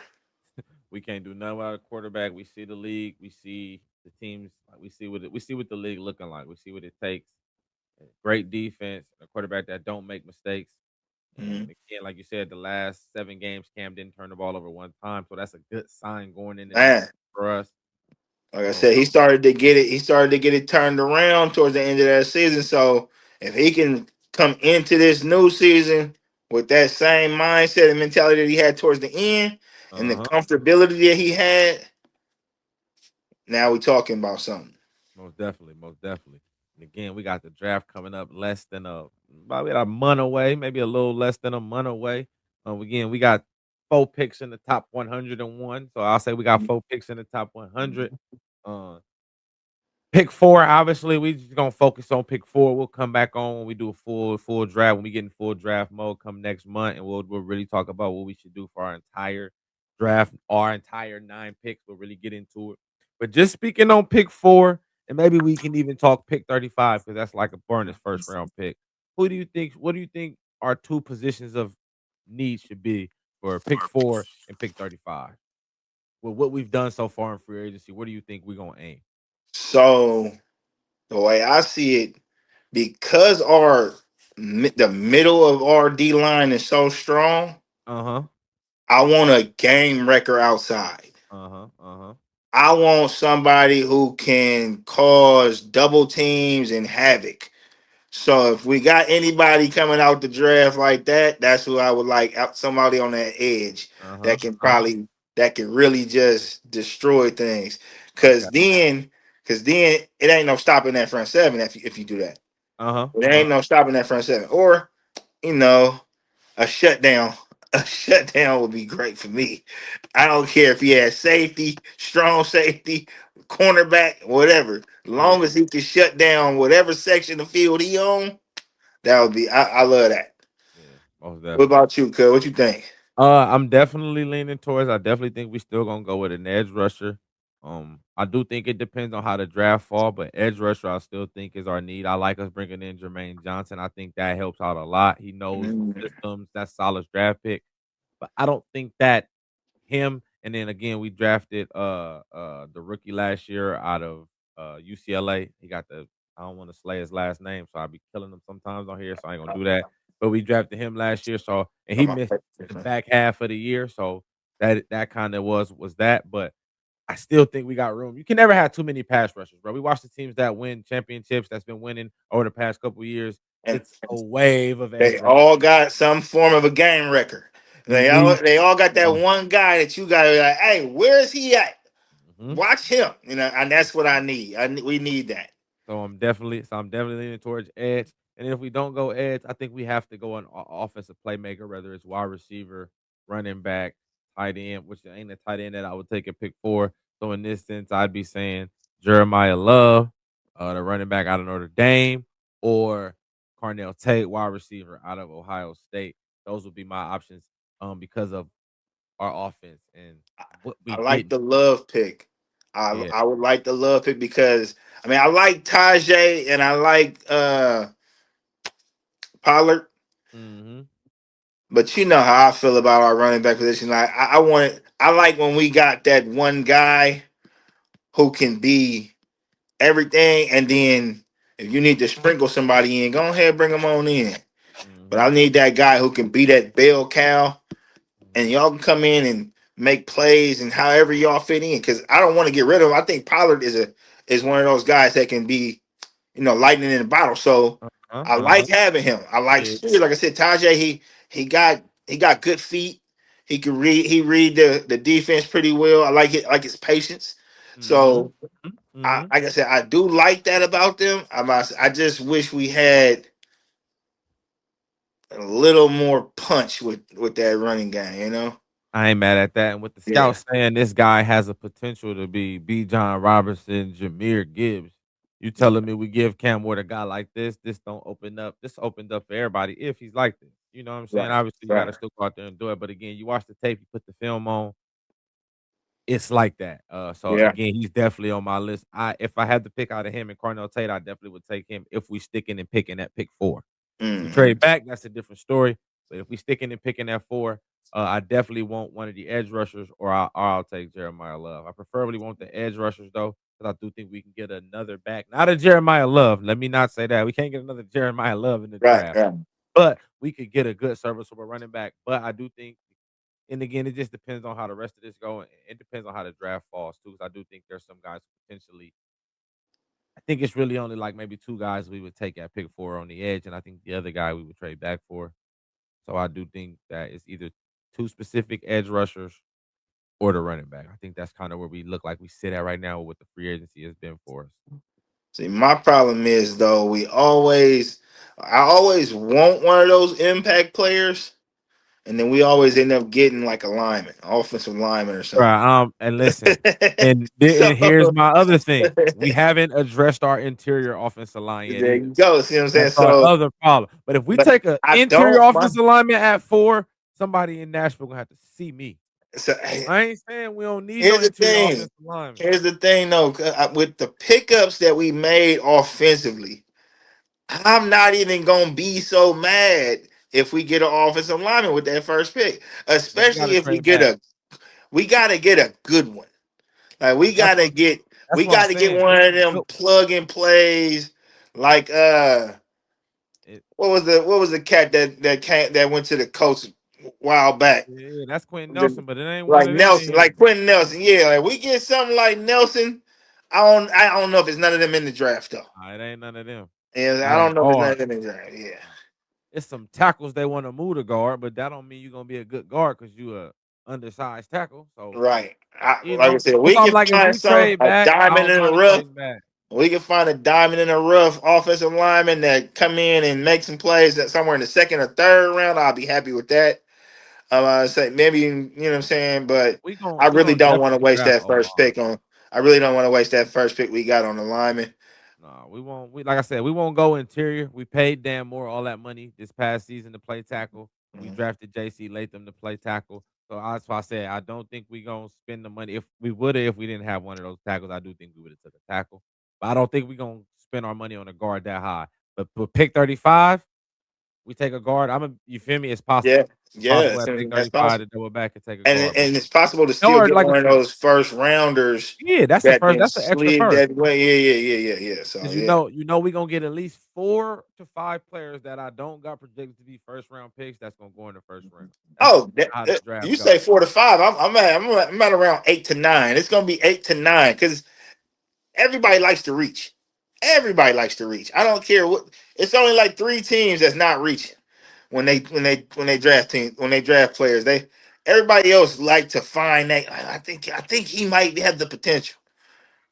We can't do nothing without a quarterback. We see the league. We see the teams. Like we see what the league looking like. We see what it takes. Great defense, a quarterback that don't make mistakes. And Mhm. again, like you said, the last 7 games, Cam didn't turn the ball over 1 time, so that's a good sign going into next Man, year for us. like I So, said, he started to get it. He started to get it turned around towards the end of that season. So if he can come into this new season with that same mindset and mentality that he had towards the end, and the uh-huh, comfortability that he had, now we're talking about something. most definitely, most definitely. And again, we got the draft coming up less than about a month away, maybe a little less than a month away. Again, we got 4 picks in the top 101. So I'll say we got 4 picks in the top 100. Uh, Pick 4, obviously, we just gonna focus on pick 4. We'll come back on when we do a full draft. When we get in full draft mode come next month, and we'll really talk about what we should do for our entire draft, our entire 9 picks. We'll really get into it. But just speaking on pick 4, and maybe we can even talk pick 35 because that's like a bonus first round pick. What do you think our 2 positions of need should be for pick 4 and pick 35? With what we've done so far in free agency, where do you think we're gonna aim? So the way I see it, because the middle of our D line is so strong, Uh-huh. I want a game wrecker outside. Uh-huh, uh-huh. I want somebody who can cause double teams and havoc. So if we got anybody coming out the draft like that, that's who I would like. Somebody on that edge Uh-huh, that can uh-huh. probably that could really just destroy things. Okay. Cause then it ain't no stopping that front seven if you do that. Uh-huh. There ain't no stopping that front seven. Or, you know, a shutdown. A shutdown would be great for me. I don't care if he has safety, strong safety, cornerback, whatever. Yeah. Long as he can shut down whatever section of the field he on, that would be. I love that. Yeah. Most What definitely. about you, cuz? What you think? I'm definitely leaning towards. I definitely think we still gonna go with an edge rusher. I do think it depends on how the draft fall, but edge rusher I still think is our need. I like us bringing in Jermaine Johnson. I think that helps out a lot. He knows the Mm, systems. That's solid draft pick, but I don't think that him and then again we drafted the rookie last year out of UCLA. He got the I don't want to slay his last name, so I'll be killing him sometimes on here, so I ain't gonna do that. But we drafted him last year, so and he come on. missed the back half of the year, so that kind of was that. But I still think we got room. You can never have too many pass rushers, bro. We watch the teams that win championships that's been winning over the past couple years. And It's a wave of edge they rushers. all got some form of a game record. We They all need. they all got that one guy that you gotta be like, hey, where is he at? Mhm. Watch him. And that's what I need. We need that. So I'm definitely leaning towards edge. And if we don't go edge, I think we have to go an offensive playmaker, whether it's wide receiver, running back, tight end, which ain't a tight end that I would take at pick 4. So in this sense, I'd be saying Jeremiah Love, the running back out of Notre Dame, or Carnell Tate, wide receiver out of Ohio State. Those would be my options because of our offense and what we I like didn't. the love pick. Yeah. I would like the love pick because I mean I like Tajay and I like Pollard, Mhm. but you know how I feel about our running back position. I want it. I like when we got that one guy who can be everything, and then if you need to sprinkle somebody in, go ahead bring them on in. But I Mhm. need that guy who can be that bell cow, and Mhm. y'all can come in and make plays and however y'all fit in. Because I don't want to get rid of him. I think Pollard is one of those guys that can be, lightning in the bottle. So Uh-huh. I Uh-huh. like having him. I like Yeah. like I said, Tajay. He got good feet. He read the defense pretty well. I like it. I like his patience. Mhm. So Mhm. like I said, I do like that about them. I just wish we had a little more punch with that running game. I ain't mad at that, and with the Yeah. scouts saying this guy has a potential to be B. John Robertson, Jahmyr Gibbs, you telling me we give Cam Ward a guy like this don't open up this opened up for everybody if he's like this. You know what I'm saying? Right. Obviously, you Right. gotta still go out there and do it, but again, you watch the tape, you put the film on, it's like that. So Yeah. again, he's definitely on my list. If I had to pick out of him and Carnell Tate, I definitely would take him if we sticking and picking at pick 4. If we Hmm. trade back, that's a different story. But if we sticking and picking at 4, I definitely want one of the edge rushers, or I'll take Jeremiah Love. I preferably want the edge rushers though, because I do think we can get another back. Not a Jeremiah Love. Let me not say that. We can't get another Jeremiah Love in the Right. draft, Right. but we could get a good serviceable running back. But I do think, and again, it just depends on how the rest of this go. And it depends on how the draft falls too. Because I do think there's some guys who potentially. I think it's really only like maybe 2 guys we would take at pick 4 on the edge, and I think the other guy we would trade back for. So I do think that it's either 2 specific edge rushers or the running back. I think that's kinda where we look like we sit at right now with what the free agency has been for us. See, my problem is though I always want one of those impact players, and then we always end up getting like a lineman, offensive lineman or something. Right, and listen, So and here's my other thing. We haven't addressed our interior offensive line yet there either. you go. See what I'm saying? That's our So other problem. But if we but take an I interior don't mind. offensive lineman at 4, somebody in Nashville gonna have to see me. So I ain't saying we don't need no here's the interior thing. offensive lineman. Here's the thing, though. With the pickups that we made offensively, I'm not even gonna be so mad if we get an offensive lineman with that first pick, Then we especially gotta if trade back. we gotta get a good one. Like we That's gotta what get that's we what I'm gotta get saying. one Get of some them good plug and plays. Like it, what was the cat that went to the coast a while back? yeah, that's Quentin The- Nelson, but it ain't one Like of them in Nelson, here. like Quentin Nelson. Yeah, like we get something like Nelson. I don't know if it's none of them in the draft though. Nah, it ain't none of them. And I Not don't at know if it's none guard. of them in the draft. Yeah. It's some tackles they want to move to guard, but that don't mean you're gonna be a good guard because you a undersized tackle. So Right. you Like I know, said, that's we why I'm can like, if find we some trade a back, I diamond don't in the mind rough. trading back. We can find a diamond in the rough offensive lineman that come in and make some plays that somewhere in the second or third round. I'll be happy with that. I say maybe what I'm saying, but I We really gonna don't want to definitely waste draft that O first line. pick on. I really don't want to waste that first pick we got on the lineman. No, we won't. We like I said, we won't go interior. We paid Dan Moore all that money this past season to play tackle. We Mhm. drafted J.C. Latham to play tackle. So that's why I said I don't think we gonna spend the money. If we would have, if we didn't have one of those tackles, I do think we would have took a tackle. But I don't think we gonna spend our money on a guard that high. But for pick 35, we take a guard. You feel me? It's Yeah, possible. It's yeah, possible at pick that's 35 possible, to double back and take a and guard. But it's possible to still or get like I one of said, those first rounders yeah, that's the that first. can That's the extra sleeve first. that way. Yeah. So Because yeah, we gonna get at least 4 to 5 players that I don't got projected to be first round picks that's gonna go in the first round. That's just Oh, how the draft you goes. say 4 to 5. I'm at around 8 to 9. It's gonna be 8 to 9 because everybody likes to reach. Everybody likes to reach. I don't care what. It's only like three teams that's not reaching when they draft players. Everybody else like to find that. I think he might have the potential.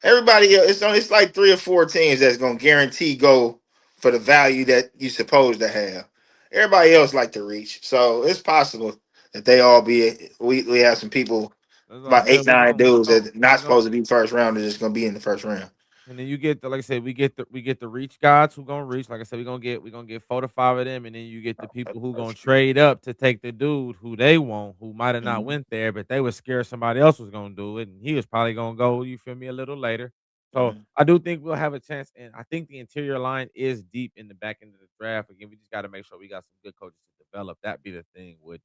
Everybody else, it's like three or four teams that's gonna guarantee go for the value that you supposed to have. Everybody else like to reach, so it's possible that they all be. We have some people, That's what I about said. eight nine dudes that not We gon' supposed to be first rounders, just gonna be in the first round. and then you get the like I said, we get the reach guys who gonna reach. Like I said, we gonna get 4 to 5 of them, and then you get the people who gonna trade up to take the dude who they want, who might have not Mhm. went there, but they were scared somebody else was gonna do it, and he was probably gonna go. You feel me? A little later. So Mhm. I do think we'll have a chance, and I think the interior line is deep in the back end of the draft. Again, we just got to make sure we got some good coaches to develop. That be the thing with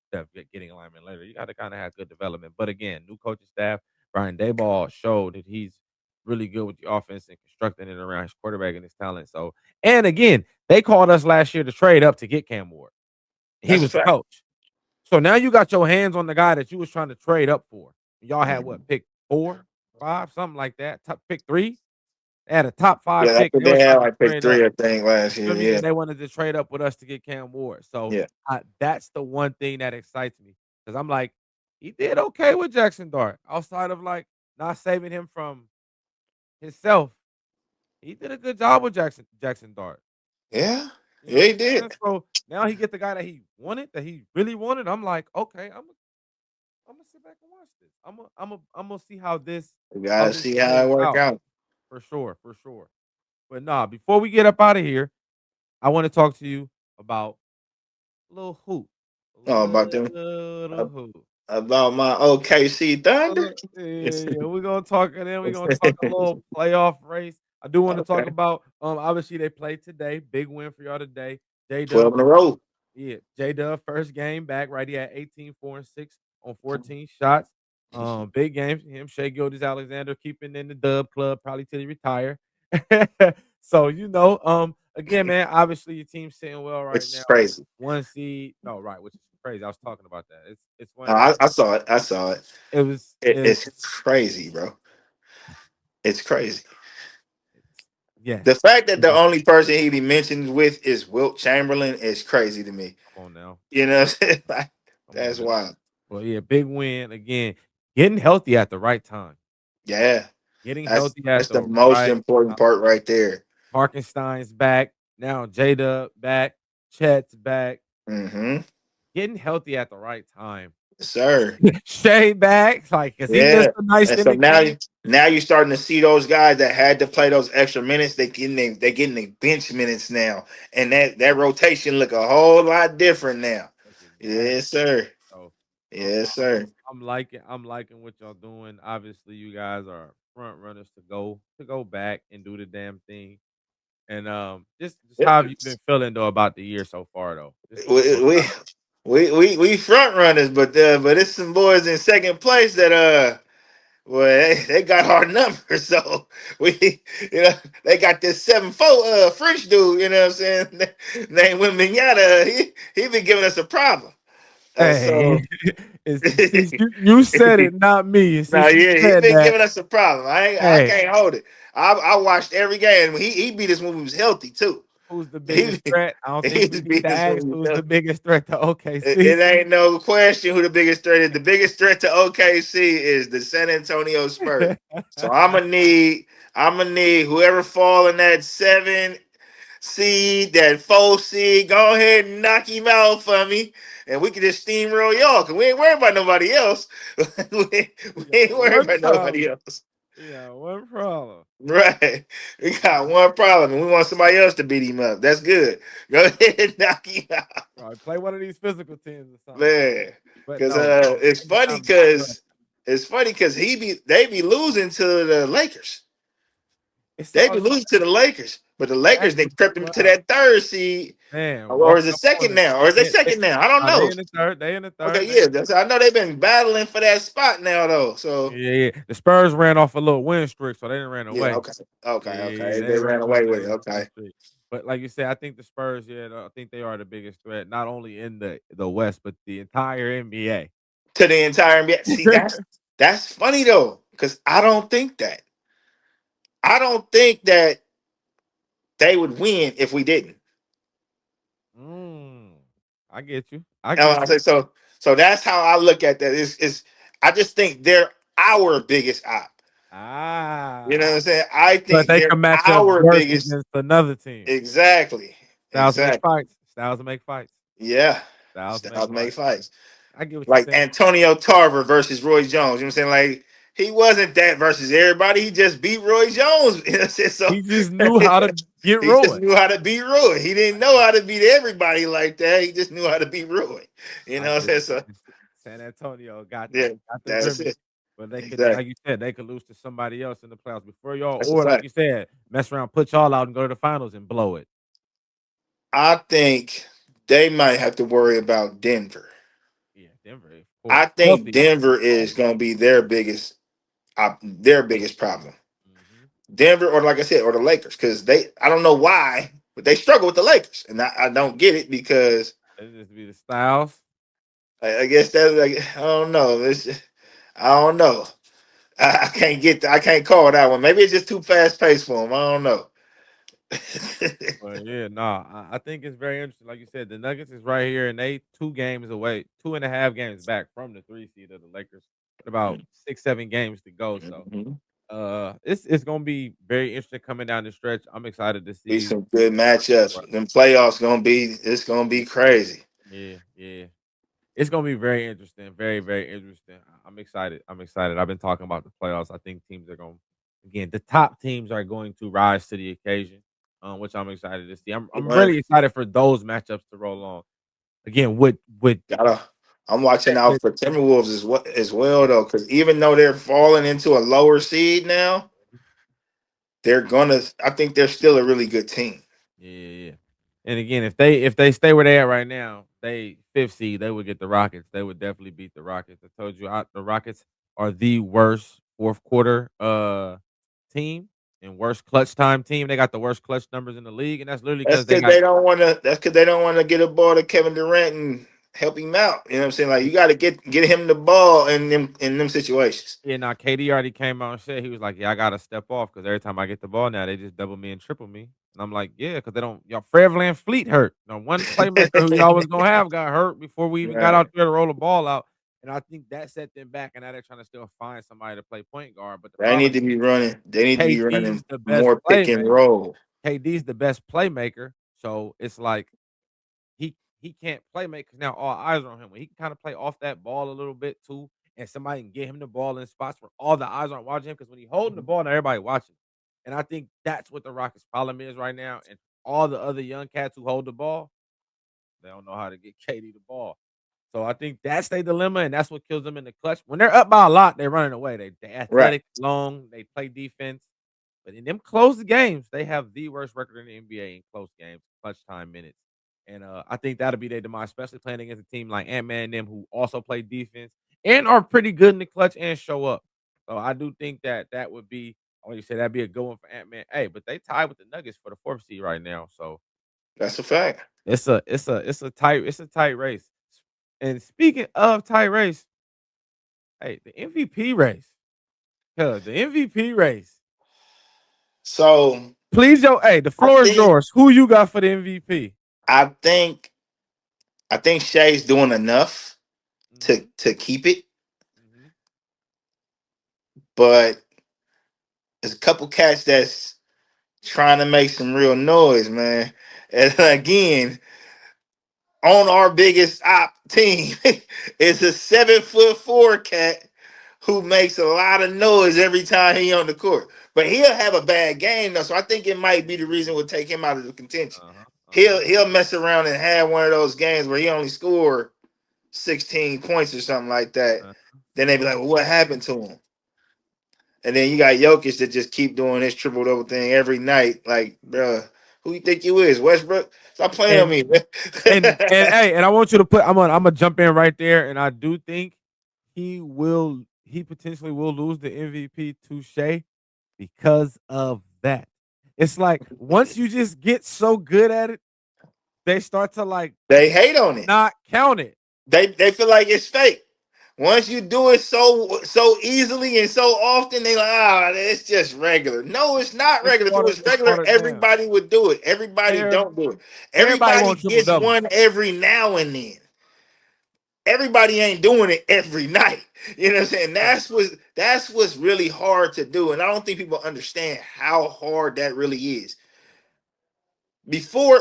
getting alignment later. You got to kind of have good development. But again, new coaching staff. Brian Daboll showed that he's really good with the offense and constructing it around his quarterback and his talent. So, and again, they called us last year to trade up to get Cam Ward. He That's a was the fact. coach. So now you got your hands on the guy that you was trying to trade up for. Y'all had what, Mhm. pick 4, 5, something like that. Top pick 3. They had a top 5 Yeah, that's pick. what They were they had trying to like pick trade up. three, I think, last You feel year. me? Yeah, And they wanted to trade up with us to get Cam Ward. So yeah, that's the one thing that excites me because I'm like, he did okay with Jackson Dart outside of like not saving him from himself. He did a good job with Jackson Dart. yeah, You know yeah. what He I'm saying? did. So now he get the guy that he really wanted. I'm like, okay, I'm gonna sit back and watch this. I'm gonna see We how gotta this see how plays it work out out. for sure, for sure. But nah, before we get up out of here, I want to talk to you about a little hoop, a Oh, about them. little hoop. About my OKC Thunder. Yeah. We're gonna talk, and then we're gonna talk a little playoff race. I do want to talk Okay, about obviously they played today. Big win for y'all today. J 12 Dub in a row. yeah, J Dub first game back, right? He had 18, 4, and 6 on 14 shots. Big game for him. Shai Gilgeous-Alexander keeping in the dub club probably till he retire. So again, man, obviously your team's sitting well Which right now. is crazy. One seed, no, right, which is crazy. I was talking about that. It's one of I, them. I saw it. I saw it. It was It's crazy, bro. It's crazy. it's yes. The fact that It the is. only person he be mentioned with is Wilt Chamberlain is crazy to me. Come on now. You know what I'm saying? Like, Come on that's now. wild. Well, yeah, big win again. Getting healthy at the right time. Yeah. Getting That's healthy at that's the the most right important time. part right there. Harkenstein's back. Now Jada back. Chet's back. Mm-hmm. Getting healthy at the right time. Yes, sir. Shay back. Like, cause he Yeah. missed a nice And in so the game. now you're starting to see those guys that had to play those extra minutes. They getting their bench minutes now, and that rotation look a whole lot different now. That's exactly. Yes, sir. So Yes, sir. I'm liking what y'all doing. Obviously, you guys are front runners to go back and do the damn thing. And just Yep. how have you been feeling though about the year so far though? Just We overall. we we front runners, but it's some boys in second place that well, they got our number, so we, they got this 7'4" French dude, you know what I'm saying? Named Wimbignata. He been giving us a problem. Hey, So since you said it, not me. And no, since you yeah, he said been that, giving us a problem. I hey, can't hold it. I watched every game. He beat us when we was healthy too. Who's the He biggest threat? I don't think he's we need to being ask so who's the biggest threat to it OKC. ain't no question who the biggest threat is. The biggest threat to OKC is the San Antonio Spurs. So I'm gonna need whoever fall in that 7 seed, that 4 seed, go ahead and knock him out for me. And we can just steamroll y'all because we ain't worried about nobody else. we We got ain't worried one about nobody problem. else. We got one problem. Right. We got one problem and we want somebody else to beat him up. That's good. Go ahead and knock him out. Right, play one of these physical teams or something. Man. But Cause no, it's every funny time it's stress. because they be losing to the Lakers. It's They be so losing to the Lakers. But the Lakers that's they what's crept so them to wild. that 3rd seed. Man, Or is walking it up on second it. now? Or is they They second now? I don't nah, they know. in the third. They in the Okay, third. They yeah. I know they've been battling for that spot now though. So yeah, yeah. The Spurs ran off a little win streak, so they didn't run yeah, away. okay. Yeah, Okay, yeah, yeah. okay. They They ran ran off away that with it. little win Okay. streak. But like you said, I think the Spurs, yeah, I think they are the biggest threat, not only in the West, but the entire NBA. To the entire NBA. See, that's funny though, because I don't think that. I don't think that they would win if we didn't. Mm, I get you. I And I get you. say so. So that's how I look at that. Is I just think they're our biggest op. You know what Ah, I'm saying? I but think they they're can match up our worse biggest. against another team. Exactly. Styles to make Exactly. fights. Styles to make fights. Yeah. Styles to make Styles make fights. fights. I get what you're Like saying. Antonio Tarver versus Roy Jones. You know what I'm saying? Like he wasn't that versus everybody. He just beat Roy Jones. You know what I'm saying? So He just knew how to get he just Roy. knew how to beat Roy. He didn't know how to beat everybody like that. He just knew how to beat Roy. You I know what I'm get saying? you. So San Antonio yeah, got the that's remedy. it. But they could, Exactly. like you said, they could lose to somebody else in the playoffs before y'all, That's a or like fact. you said, mess around, put y'all out and go to the finals and blow it. I think they might have to worry about Denver. Yeah, Denver, of I course. think Healthy. Denver is going to be their biggest problem. Hmm. Denver, or like I said, or the Lakers, because I don't know why, but they struggle with the Lakers, and I don't get it because It just be the styles. I guess that's like I don't know. I don't know. I can't I can't call that one. Maybe it's just too fast paced for them. I don't know. But yeah, nah, I think it's very interesting. Like you said, the Nuggets is right here, and they 2 games away, 2.5 games back from the 3 seed of the Lakers. With about 6, 7 games to go. So Mhm. it's gonna be very interesting coming down the stretch. I'm excited to Be see. some good matchups. Them playoffs it's gonna be crazy. Yeah, yeah. It's gonna be very interesting. Very, very interesting. I'm excited. I'm excited. I've been talking about the playoffs. I think teams are going again, the top teams are going to rise to the occasion, which I'm excited to see. I'm Right. really excited for those matchups to roll on. Again, with Gotta. I'm watching with out for Timberwolves as well though, because even though they're falling into a lower seed now, they're gonna. I think they're still a really good team. yeah, yeah, yeah. And again, if they stay where they at right now, they 5th seed, they would get the Rockets. They would definitely beat the Rockets. I told you the Rockets are the worst fourth quarter team and worst clutch time team. They got the worst clutch numbers in the league, and that's literally That's because they because got they don't want to. That's because they don't want to get a ball to Kevin Durant and help him out. You know what I'm saying? Like you got to get him the ball in them situations. yeah. Now KD already came out and said he was like, yeah, I gotta step off because every time I get the ball now, they just double me and triple me. And I'm like, yeah, because they don't. Y'all, Fred VanVleet hurt. Now, one playmaker who y'all was gonna have got hurt before we even got Right. out there to roll the ball out. And I think that set them back. And now they're trying to still find somebody to play point guard. But the They need problem to be running. They need to be KD's running the best more pick and playmaker. roll. KD's the best playmaker. So it's like he can't play make because now all eyes are on him. When he can kind of play off that ball a little bit too, and somebody can get him the ball in spots where all the eyes aren't watching him. Because when he holding the ball, now everybody watching. And I think that's what the Rockets' problem is right now. And all the other young cats who hold the ball, they don't know how to get KD the ball. So I think that's their dilemma, and that's what kills them in the clutch. When they're up by a lot, they're running away. They Right. athletic, long, they play defense. But in them close games, they have the worst record in the NBA in close games, clutch time minutes. And I think that'll be their demise, especially playing against a team like Ant Man and them who also play defense and are pretty good in the clutch and show up. So I do think that would be, like you said, that'd be a good one for Ant Man. Hey, but they tied with the Nuggets for the 4th seed right now. So That's a fact. it's a tight race. And speaking of tight race, hey, the MVP race. The MVP race. So Please, hey, the I floor is think yours. Who you got for the MVP? I think I think Shay's doing enough Mm-hmm. to keep it, Mm-hmm. but there's a couple cats that's trying to make some real noise, man. And again, on our biggest op team is a 7'4" cat who makes a lot of noise every time he on the court. But he'll have a bad game though, so I think it might be the reason we'll take him out of the contention. Uh-huh. Uh-huh. He'll mess around and have one of those games where he only scored 16 points or something like that. Uh-huh. Then they be like, well, what happened to him? And then you got Jokic that just keep doing this triple double thing every night. Like, bruh, who you think you is? Westbrook? Stop playing on And me, man. and hey, and I want you to put. I'm gonna jump in right there, and I do think he will. He potentially will lose the MVP to Shea because of that. It's like once you just get so good at it, they start to like They hate on it. not count it. They feel like it's fake. Once you do it so easily and so often, they like, it's just regular. No, it's not It's regular. If it watered. was It's regular, watered down. everybody would do it. Everybody Every- don't do it. Everybody Everybody want triple gets double. one every now and then. Everybody ain't doing it every night. You know what I'm saying? Right. That's what's really hard to do. And I don't think people understand how hard that really is. Before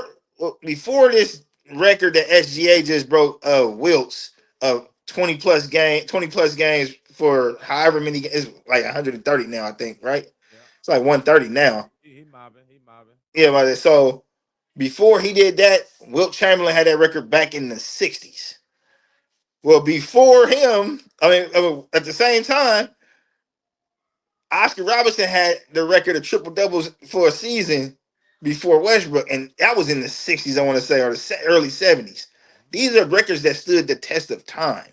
before this record that SGA just broke Wilt's of 20 plus games for however many, it's like 130 now, I think, right? Yeah. It's like 130 now. He mobbing. He mobbing. Yeah, but so before he did that, Wilt Chamberlain had that record back in the 60s. Well, before him, at the same time, Oscar Robertson had the record of triple doubles for a season before Westbrook, and that was in the 60s, I want to say, or the early 70s. These are records that stood the test of time.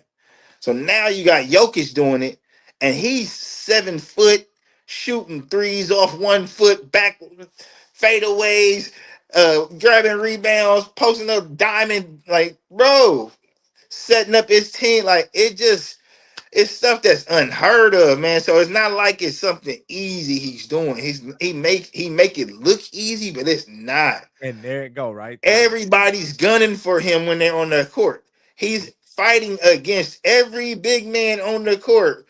So now you got Jokic doing it, and he's 7 foot, shooting threes off 1 foot, back fadeaways, grabbing rebounds, posting up diamond, like, bro, setting up his team. Like, it's stuff that's unheard of, man. So it's not like it's something easy he's doing. He make it look easy, but it's not. And there it go, right there. Everybody's gunning for him when they're on the court. He's fighting against every big man on the court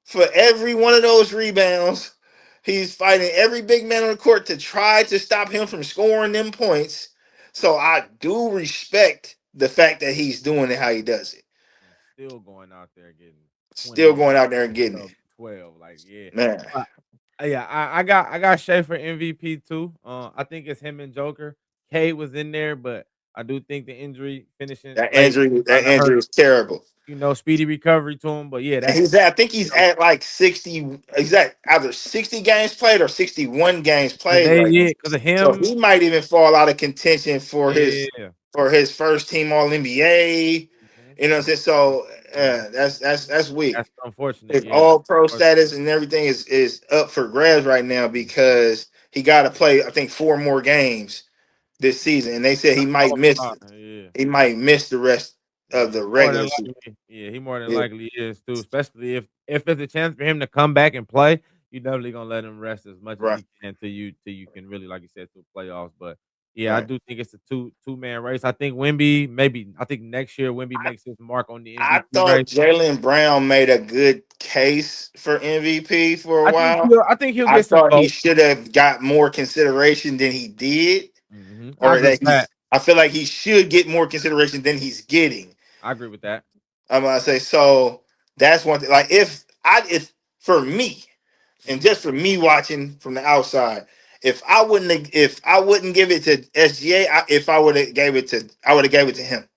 for every one of those rebounds. He's fighting every big man on the court to try to stop him from scoring them points. So I do respect the fact that he's doing it how he does it. And still going out there getting Still 20 going out there and getting it. 12. Like, yeah. Man. Yeah, I got Shea for MVP too. I think it's him and Joker. K was in there, but I do think the injury finishing That late injury, that kind of hurt. injury is terrible. Speedy recovery to him. But yeah, And that's I think he's at like 60, either 60 games played or 61 games played right now. because of So him. he might even fall out of contention Yeah. for his first team All NBA. Mhm. You know what I'm saying? So Mhm. that's That's weak. unfortunate. His Yeah, that's all pro unfortunate. status and everything is up for grabs right now because he got to play, I think, 4 more games this season. And they said That's yeah. he might miss the rest Yeah, of he the more than regular season. likely. Yeah, he more than Yeah, likely is too. Especially if there's a chance for him to come back and play, you definitely gonna let him rest as much as right, he can till you can really, like you said, to the playoffs. But yeah, I right. do think it's a two-man race. I think Wemby maybe. I think next year Wemby makes his mark on the I MVP thought race. Jalen Brown made a good case for MVP for a I think while. he'll I get some thought he votes. should have got more consideration than he did, I or agree that with that. I feel like he should get more consideration than he's getting. I agree with that. I'm gonna say so. That's one thing. Like if for me, and Mhm, just for me watching from the outside, if I wouldn't give it to SGA, if I would have gave it to I would have gave it to him,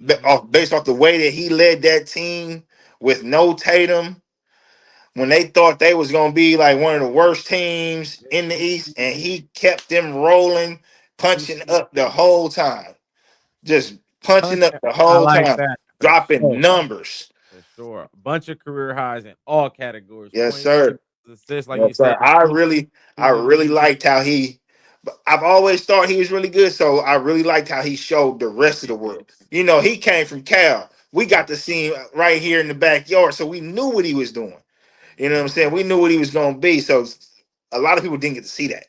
mhm, based off the way that he led that team with no Tatum when they thought they was gonna be like one of the worst teams in the East, and he kept them rolling, punching up the whole time, just punching up the I whole like time, that for dropping sure. numbers. For sure. A bunch of career highs in all categories. Yes, Points, sir. rebounds, assists, like you Yes, sir. said. I Shooting. really liked how he. I've always thought he was really good, so I really liked how he showed the rest of the world. You know, he came from Cal. We got to see him right here in the backyard, so we knew what he was doing. You know what I'm saying? We knew what he was going to be. So a lot of people didn't get to see that.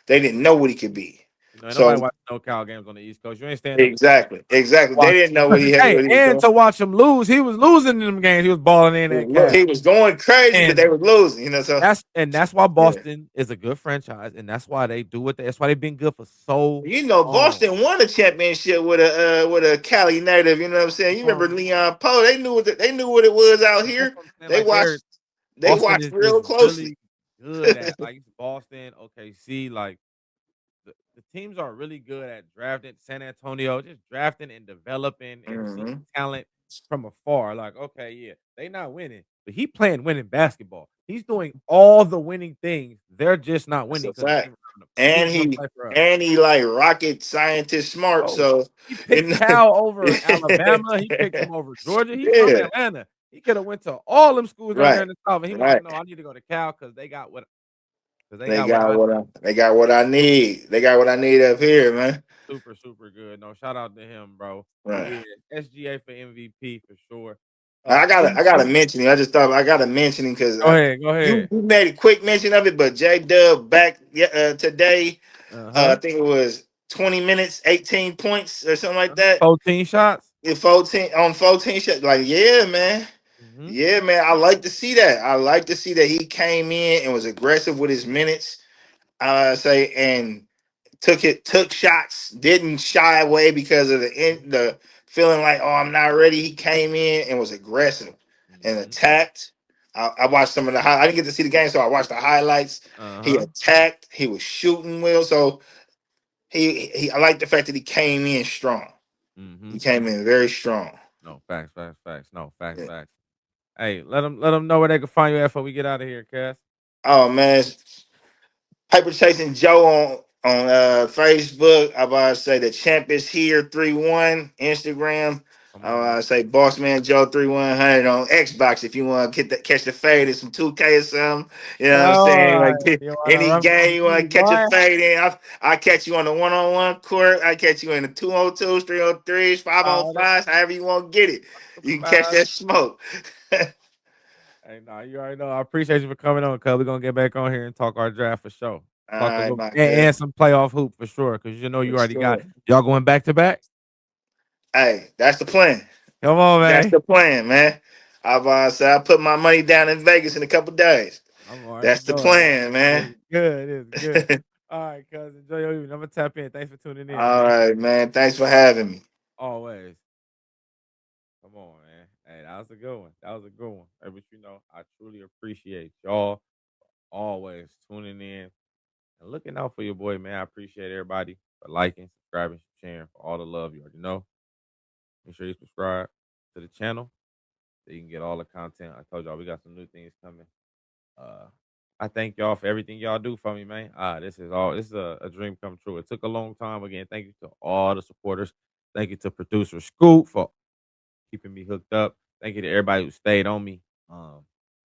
they didn't know what he could be. You know, ain't So nobody watching no Cal games on the East Coast. You ain't staying up to exactly. They didn't know what he had. Hey, What he was and doing. to watch him lose, he was losing in them games. He was balling in that Cal. He was going crazy, but And they were losing. You know, so that's why yeah. Boston is a good franchise, and that's why they do what that's why they've been good for so You know, long. Boston won a championship with a Cali native. You know what I'm saying? You remember Leon Poe? They knew what it was out That's here. what I'm saying. They Like watched Boston is real just closely. really good at like Boston, OKC, like the teams are really good at drafting. San Antonio, just drafting and developing and seeing Hmm. talent from afar. Like, okay, yeah, they not winning, but he playing winning basketball. He's doing all the winning things. They're just not That's winning a because the fact. team around them. The And teams don't play for us. he like rocket scientist smart. Oh, So he you picked know, Cal over Alabama. He picked him over Georgia. He from yeah, Atlanta. He could have went to all them schools down there right, in the South, and he was like, right. "No, I need to go to Cal because they They got what got I what need." they got what I need. They got what I need up here, man. Super, super good. No, shout out to him, bro. But Right. yeah, SGA for MVP for sure. I gotta MVP. mention him. I just thought I gotta mention him because Go ahead, go you ahead. made a quick mention of it, but J Dub back today. I Uh-huh. think it was 20 minutes, 18 points or something like that. 14 shots. 14 shots. Like, yeah, man. Mm-hmm. Yeah, man. I like to see that. I like to see that he came in and was aggressive with his minutes. Say and took shots, didn't shy away because of the feeling like, oh, I'm not ready. He came in and was aggressive and Mm-hmm. attacked. I watched some of the I didn't get to see the game, so I watched the highlights. He Uh-huh. attacked. He was shooting well, so I like the fact that he came in strong. Mm-hmm. He came in very strong. No, facts, facts, facts. No, facts, Yeah. facts. Hey, let them know where they can find you at before we get out of here, Cass. Oh man, Hyper Chasing Joe on Facebook. I about to say the champ is here 31 Instagram. Come I on, man. about to say Boss Man Joe 3100 on Xbox if you want to catch the fade in some 2K or something. You know what I'm All saying? Like right. You wanna any run some game you want to keys, catch a boy? fade in, I catch you on the 1-on-1 court. I catch you in the 2-on-2s, 3-on-3s, All right. 5-on-5s, however you want to get it. You can catch that smoke. Hey, nah, you already know. I appreciate you for coming on, cuz we're gonna get back on here and talk our draft for sure. All Talk a right, little my and good. some playoff hoop for sure. Cause you know For you already got sure. y'all going back to back. Hey, that's the plan. Come on, That's man. the plan, man. I've said I put my money down in Vegas in a couple days. I'm already That's the knowing. plan, man. It's good. It's good. All right, cuz enjoy your evening. I'm gonna tap in. Thanks for tuning in, All man. right, man. Thanks for having me. Always. Come on, man. Hey, that was a good one. That was a good one. Hey, but you know, I truly appreciate y'all always tuning in and looking out for your boy, man. I appreciate everybody for liking, subscribing, sharing, for all the love. You already know. Make sure you subscribe to the channel so you can get all the content. I told y'all we got some new things coming. Uh, I thank y'all for everything y'all do for me, man. This is a dream come true. It took a long time. Again, thank you to all the supporters. Thank you to producer Scoop for keeping me hooked up. Thank you to everybody who stayed on me.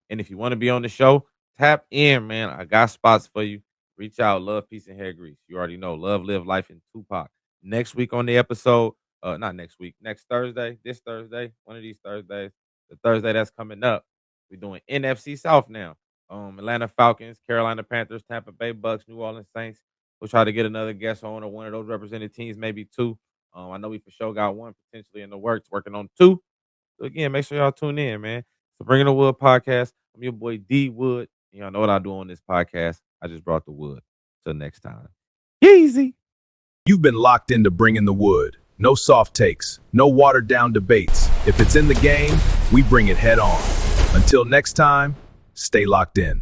And if you want to be on the show, tap in, man. I got spots for you. Reach out. Love, peace, and hair grease. You already know. Love, live life in Tupac. Next week on the episode, not next week, next Thursday, this Thursday, one of these Thursdays, the Thursday that's coming up, we're doing NFC South now. Atlanta Falcons, Carolina Panthers, Tampa Bay Bucks, New Orleans Saints. We'll try to get another guest on or one of those represented teams, maybe two. I know we for sure got one potentially in the works, working on two. So again, make sure y'all tune in, man. So Bringing the Wood podcast. I'm your boy D Wood. Y'all know what I do on this podcast. I just brought the wood. Till next time. Easy. You've been locked into Bringing the Wood. No soft takes, no watered down debates. If it's in the game, we bring it head on. Until next time, stay locked in.